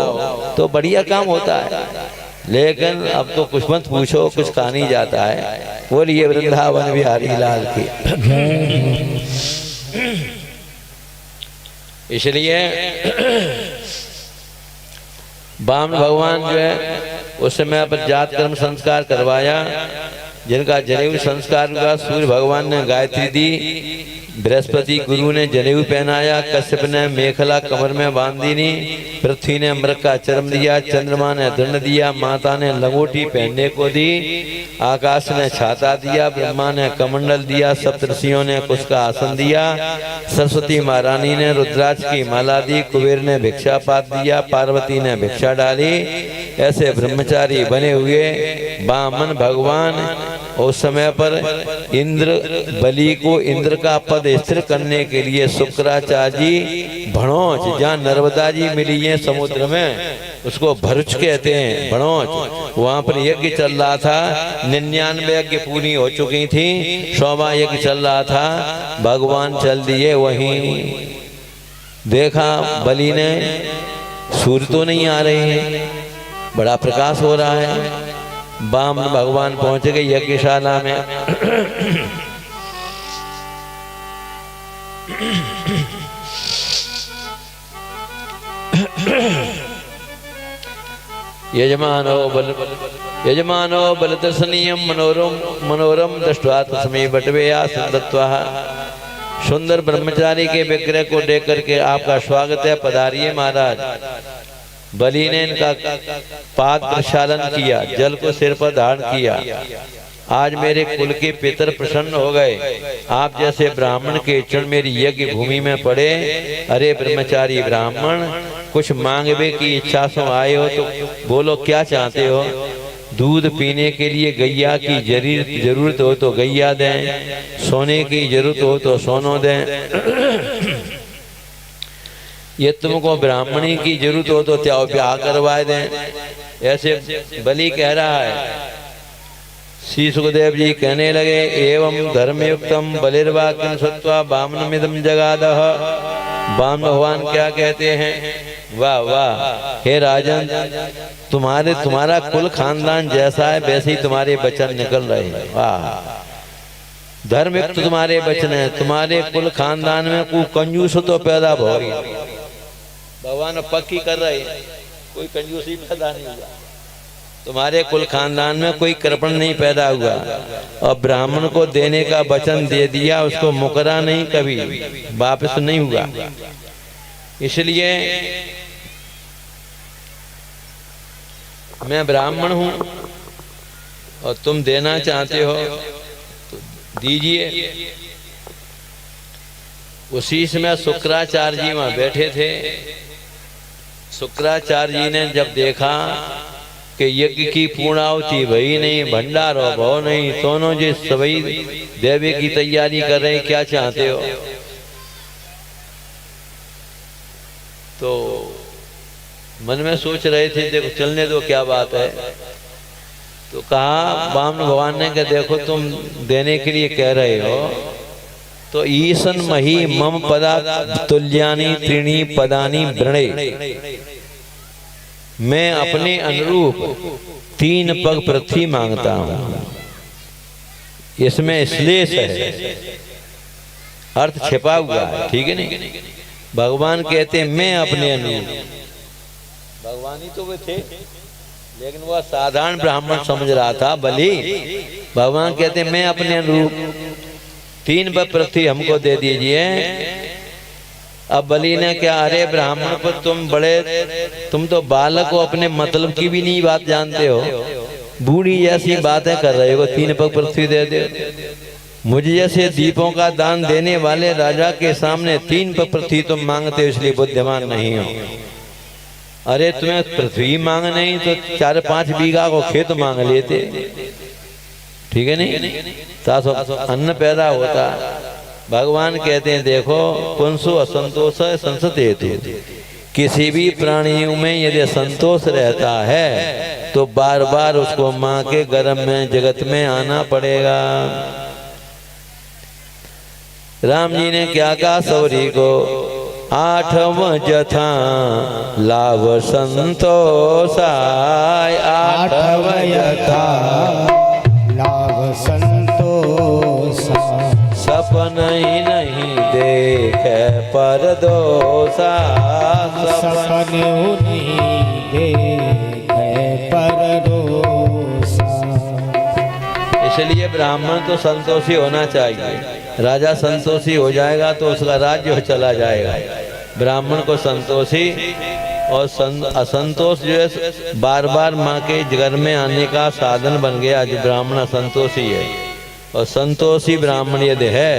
D: तो बढ़िया काम होता है। लेकिन अब तो कुछ मत पूछो, कुछ कहा नहीं जाता है। बोलिए वृंदावन बिहारी लाल की। इसलिए बामन भगवान जो है उस समय पर जात कर्म संस्कार करवाया, जिनका जनेऊ संस्कार हुआ, सूर्य भगवान ने गायत्री दी, बृहस्पति गुरु ने जनेऊ पहनाया, कश्यप ने मेखला कमर में बांधी नी, पृथ्वी ने मृग का चर्म दिया, चंद्रमा ने दंड दिया, माता ने लंगोटी पहनने को दी, आकाश ने छाता दिया, ब्रह्मा ने कमंडल दिया, सप्तऋषियों ने कुश का आसन दिया, सरस्वती महारानी ने रुद्राक्ष की माला दी, कुबेर ने भिक्षा पात दिया, पार्वती ने भिक्षा डाली। ऐसे ब्रह्मचारी बने हुए बामन भगवान उस समय पर इंद्र बलि को इंद्र का पद स्थिर करने के लिए शुक्राचार्य जी भणोच, जहाँ नर्मदा जी मिली है समुद्र में, उसको भरुच कहते हैं, भणोच, वहां पर यज्ञ चल रहा था। 99 यज्ञ पूरी हो चुकी थी, 100वां यज्ञ चल रहा था। भगवान चल दिए वहीं, देखा बलि ने सूर्य तो नहीं आ रहे हैं, बड़ा प्रकाश हो रहा है। बामन भगवान पहुंच गए यज्ञशाला में। यजमानो बलदर्शनीयम मनोरम दृष्ट्वा तस्मै बटवेया सुंदत्वा। सुंदर ब्रह्मचारी के विग्रह को देख करके आपका स्वागत है, पधारिए महाराज। बलि ने इनका पाद प्रक्षालन किया, जल को सिर पर धारण किया। आज मेरे कुल के पितर प्रसन्न हो गए, आप जैसे ब्राह्मण के चरण मेरी यज्ञ भूमि में पड़े। अरे ब्रह्मचारी ब्राह्मण, कुछ मांगवे की इच्छा से आए हो तो बोलो, क्या चाहते हो? दूध पीने के लिए गैया की जरूरत हो तो गैया दें, सोने की जरूरत हो तो सोनो दें, ये तुमको ब्राह्मणी की जरूरत हो तो त्याग ब्याह करवा दें। ऐसे बलि कह रहा है। श्री सुखदेव जी कहने लगे, एवं धर्मयुक्तम बलिर्वाक्यं श्रुत्वा बामनमिदं जगादः। बामन भगवान क्या कहते हैं? वाह वाह, हे राजन, तुम्हारा कुल खानदान जैसा है वैसे ही तुम्हारे वचन निकल रहे हैं। वाह, धर्मयुक्त तुम्हारे वचन है। तुम्हारे कुल खानदान में कोई कंजूस तो पैदा हो, भगवान पक्की कर रहे हैं, कोई कंजूसी पैदा नहीं हुआ। तुम्हारे कुल खानदान में कोई कृपण नहीं पैदा हुआ, और ब्राह्मण को देने का वचन दे दिया, उसको मुकरा नहीं, कभी वापस नहीं हुआ। इसलिए मैं ब्राह्मण हूं और तुम देना चाहते हो तो दीजिए। उसी समय शुक्राचार्य जी वहां बैठे थे। शुक्राचार्य जी ने जब देखा कि यज्ञ की पूर्णाहुति भई नहीं, भंडारो भव नहीं, दोनों जी सभी देवी की तैयारी कर रहे हैं, क्या चाहते हो? तो मन में सोच रहे थे देखो चलने दो क्या बात है। तो कहा वामन भगवान ने कहा देखो तुम देने के लिए कह रहे हो तो ईसन मही मम पदा तुल्यानी त्रीणी पदानी वृणे, मैं अपने अनुरूप 3 पग पृथ्वी मांगता हूं। इसमें श्लेष है, अर्थ छिपा हुआ है, ठीक है नहीं। भगवान कहते हैं मैं अपने अनुरूप, भगवान ही तो वे थे लेकिन वह साधारण ब्राह्मण समझ रहा था बलि। भगवान कहते हैं मैं अपने अनुरूप 3 पग पृथ्वी हमको दे दीजिए। अब बलि ने क्या, अरे ब्राह्मण पर तुम तो बालक हो, अपने मतलब की भी नहीं बात जानते हो, बूढ़ी जैसी बातें कर रहे हो, 3 पग पृथ्वी दे दे। मुझे जैसे दीपों का दान देने वाले राजा के सामने 3 पग पृथ्वी तुम मांगते हो, इसलिए बुद्धिमान नहीं हो। अरे तुम्हें पृथ्वी मांग नहीं तो 4-5 बीघा को खेत मांग लेते, ठीक है नहीं, तासो अन्न पैदा होता। भगवान कहते हैं देखो पुंसो असंतोष संसते थे, किसी भी प्राणियों में यदि संतोष रहता है तो बार बार उसको माँ के गर्भ में जगत में आना पड़ेगा। राम जी ने क्या कहा सौरी को, 8 जथा लाभ संतोषाय, 8
A: यथा लाभ संतोषा,
D: सपन ही नहीं देखे परदोषा,
A: सपन नहीं देखे परदोषा।
D: इसलिए ब्राह्मण तो संतोषी होना चाहिए। राजा संतोषी हो जाएगा तो उसका राज्य चला जाएगा। ब्राह्मण को संतोषी और असंतोष जो है बार बार माँ के घर में आने का साधन बन गया। आज ब्राह्मण असंतोषी है और संतोषी ब्राह्मण यदि है।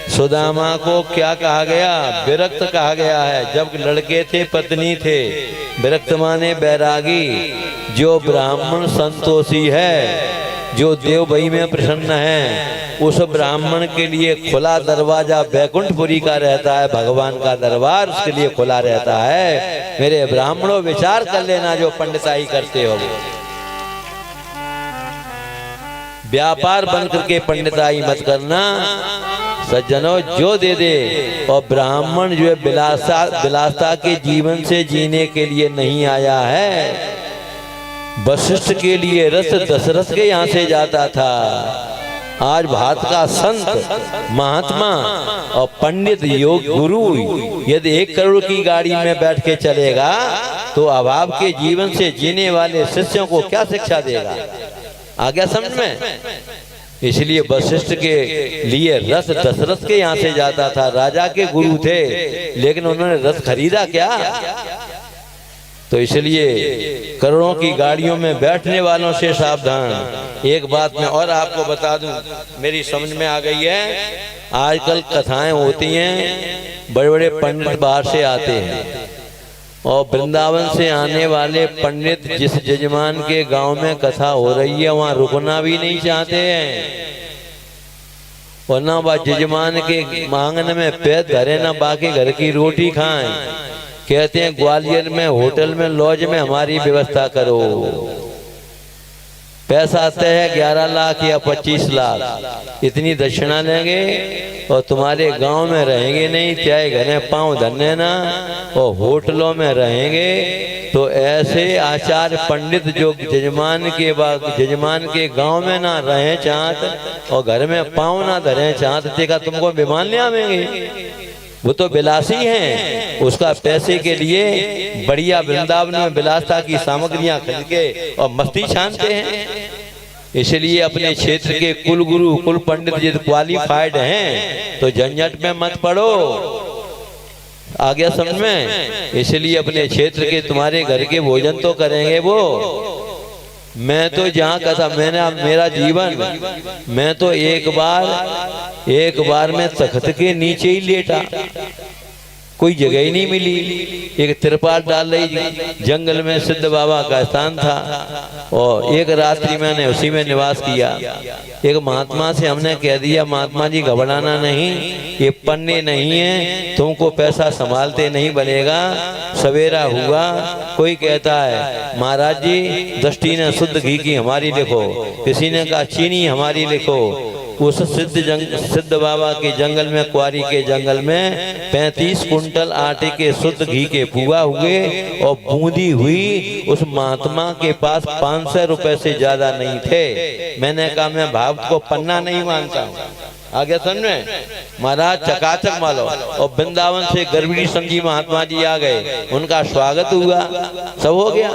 D: सुदामा को क्या कहा गया, विरक्त कहा गया है। जब लड़के थे पत्नी थे, विरक्त माने बैरागी। जो ब्राह्मण संतोषी है, जो देवभई में प्रसन्न है, उस ब्राह्मण के लिए खुला दरवाजा बैकुंठपुरी का रहता है। भगवान का दरबार उसके लिए खुला रहता है। मेरे ब्राह्मणों विचार कर लेना जो पंडिताई करते हो, व्यापार बन करके पंडिताई मत करना। सज्जनों जो दे दे, और ब्राह्मण जो है विलासता के जीवन से जीने के लिए नहीं आया है। वशिष्ठ के लिए रथ दशरथ के यहाँ से जाता था। आज भारत का संत महात्मा और पंडित योग गुरु यदि 1 करोड़ की गाड़ी में बैठ के चलेगा तो अभाव के जीवन से जीने वाले शिष्यों को क्या शिक्षा देगा? आ गया समझ में? इसलिए वशिष्ठ के लिए रथ दशरथ के यहाँ से जाता था। राजा के गुरु थे लेकिन उन्होंने रथ खरीदा क्या? तो इसलिए करोड़ों की गाड़ियों में बैठने वालों से सावधान। एक बात मैं और आपको बता दूं, मेरी समझ में आ गई है। आजकल कथाएं होती हैं, बड़े बड़े पंडित बाहर से आते हैं और वृंदावन से आने वाले पंडित जिस जजमान के गांव में कथा हो रही है वहां रुकना भी नहीं चाहते हैं, और ना वह जजमान के आंगन में पैर धरे, ना बाकी घर की रोटी खाएं। कहते हैं ग्वालियर में होटल में लॉज में हमारी व्यवस्था करो। पैसा तय है 11 लाख या 25 लाख, इतनी दक्षिणा लेंगे और तुम्हारे गांव में रहेंगे नहीं, चाहे घने पांव धरने ना, और होटलों में रहेंगे। तो ऐसे आचार्य पंडित जो जजमान के गांव में ना रहे चाहत और घर में पांव ना धरे चाहत, देखा तुमको विमान ले आवेंगे। वो तो विलासी हैं, उसका पैसे के लिए बढ़िया वृंदावन में विलासता की सामग्रियां खरीद के और मस्ती छानते हैं। इसलिए अपने क्षेत्र के कुल गुरु कुल पंडित यदि क्वालिफाइड हैं तो झंझट में मत पड़ो। आ गया समझ में? इसलिए अपने क्षेत्र के तुम्हारे घर के भोजन तो करेंगे वो। मैं तो जहाँ कथा मेरा जीवन, मैं तो एक बार मैं तख्त के नीचे ही लेटा। कोई जगह ही नहीं मिली। एक तिरपाल डाल रही जंगल में सिद्ध बाबा का स्थान था और एक रात्रि मैंने उसी में निवास किया। एक महात्मा से हमने कह दिया, महात्मा जी घबराना नहीं, ये पन्ने नहीं है, तुमको पैसा संभालते नहीं बनेगा। सवेरा हुआ, कोई कहता है महाराज जी 10 टीने शुद्ध घी की हमारी लिखो, किसी ने कहा चीनी हमारी लिखो। उस सिद्ध बाबा के जंगल में, कुआरी के जंगल में 35 कुंटल आटे के शुद्ध घी के पुआ हुए और बूंदी हुई। उस महात्मा के पास 500 रुपए से ज्यादा नहीं थे। मैंने कहा मैं भाव को पन्ना नहीं मानता हूँ, आगे समझ में। महाराज चकाचक मालो और वृंदावन से गर्भिणी समझी महात्मा जी आ गए, उनका स्वागत हुआ, सब हो गया।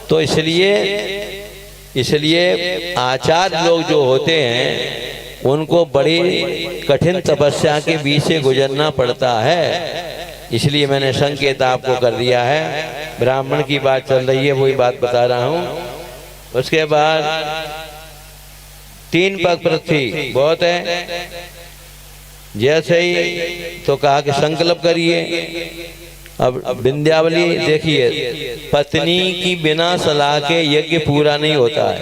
D: तो इसलिए आचार्य लोग जो होते हैं उनको बड़ी कठिन तपस्या के बीच से गुजरना पड़ता है। इसलिए मैंने संकेत आपको कर दिया है। ब्राह्मण की बात चल रही है, वही बात बता रहा हूँ। उसके बाद 3 पग पृथ्वी बहुत है। जैसे ही तो कहा कि संकल्प करिए। अब विंध्यावली देखिए, पत्नी की बिना सलाह के यज्ञ पूरा नहीं होता है।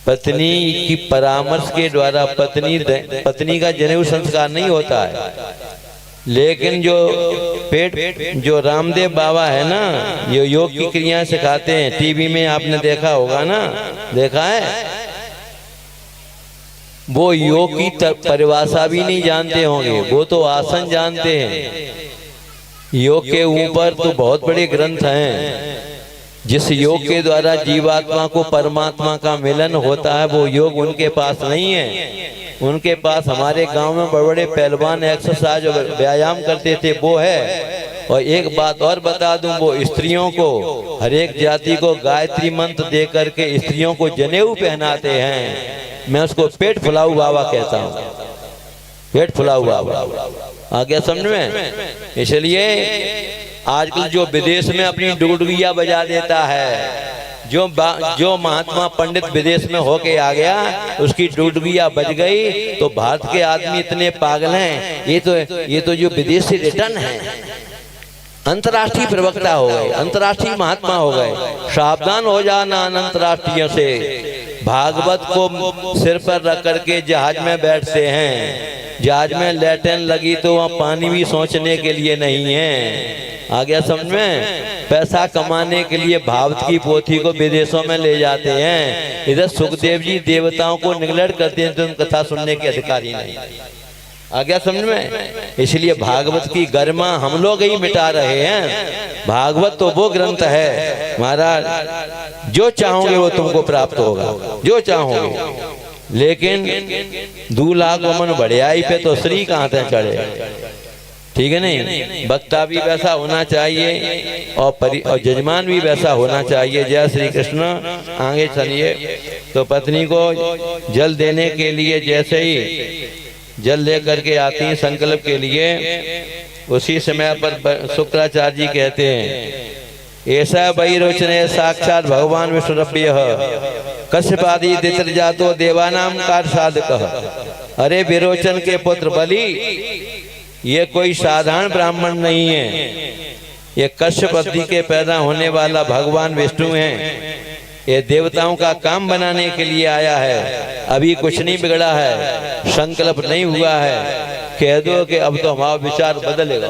D: पत्नी की परामर्श के द्वारा पत्नी का जनेऊ संस्कार नहीं होता है। लेकिन जो रामदेव बाबा है ना, ये योग की क्रियाएं सिखाते हैं, टीवी में आपने देखा होगा ना, देखा है। वो योग की परिभाषा भी नहीं जानते होंगे, वो तो आसन जानते हैं। योग के ऊपर तो बहुत बड़े ग्रंथ हैं। जिस योग के द्वारा जीवात्मा को परमात्मा का मिलन होता है, वो योग उनके पास नहीं है। उनके पास हमारे गांव में बड़े बड़े पहलवान एक्सरसाइज व्यायाम करते थे, वो है। और एक बात और बता दूं, वो स्त्रियों को, हर एक जाति को गायत्री मंत्र दे करके स्त्रियों को जनेऊ पहनाते हैं। मैं उसको पेट फुलाऊ बाबा कहता हूँ, पेट फुलाऊ बाबा। आगे समझ में। इसलिए आजकल जो विदेश में अपनी डुगडुगिया बजा देता है, जो महात्मा पंडित विदेश में होके आ गया, उसकी डुगडुगिया बज गई, तो भारत के आदमी इतने पागल हैं। ये तो जो विदेश से रिटर्न है, अंतर्राष्ट्रीय प्रवक्ता हो गए, अंतर्राष्ट्रीय महात्मा हो गए। सावधान हो जाना अंतर्राष्ट्रीय से। भागवत को सिर पर रख करके जहाज में बैठते हैं। जहाज में लैट्रिन लगी तो वहाँ पानी भी सोचने के लिए नहीं है। आ गया समझ में। पैसा कमाने के लिए भागवत की पोथी को विदेशों में ले जाते हैं। इधर सुखदेव जी देवताओं को निगलेक्ट करते हैं, तो उन कथा सुनने के अधिकारी नहीं। आ गया समझ में। इसलिए भागवत की गरिमा हम लोग ही मिटा रहे हैं। भागवत तो वो ग्रंथ है महाराज, जो चाहोगे वो तुमको प्राप्त होगा, जो चाहोगे। लेकिन 2 लाख मन बढ़ियाई पे तो श्री कहाँ तक चढ़े, ठीक है नहीं। वक्ता भी वैसा होना चाहिए और जजमान भी वैसा होना चाहिए। जय श्री कृष्ण। आगे चलिए। तो पत्नी को जल देने के लिए जैसे ही जल लेकर के आती हैं संकल्प के लिए, उसी समय पर शुक्राचार्य जी कहते हैं, ऐसा वैरोचने साक्षात भगवान विष्णुरप्य कश्यपादि दित्र जातो देवानाम कार साधक। अरे विरोचन के पुत्र बलि, ये कोई साधारण ब्राह्मण नहीं है, ये कश्यप आदि के पैदा होने वाला भगवान विष्णु हैं। ये देवताओं का काम बनाने के लिए आया है। अभी कुछ नहीं बिगड़ा है, संकल्प नहीं हुआ है। कह दो कि अब तो हमारा विचार बदलेगा।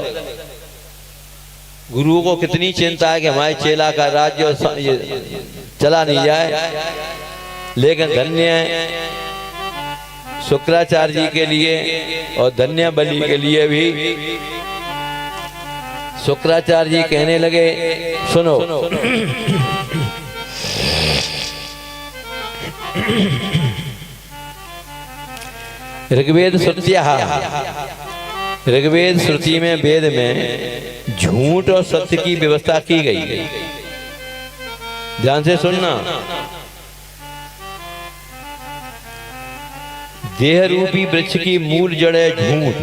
D: गुरु को कितनी चिंता है कि हमारे चेला का राज्य चला नहीं जाए। लेकिन धन्य है शुक्राचार्य जी के लिए और धन्य बलि के लिए भी। शुक्राचार्य जी कहने लगे, सुनो ऋग्वेद ऋग्वेद श्रुति में, वेद में झूठ और सत्य की व्यवस्था की गई। ध्यान से सुनना। देह रूपी वृक्ष की मूल जड़ है झूठ।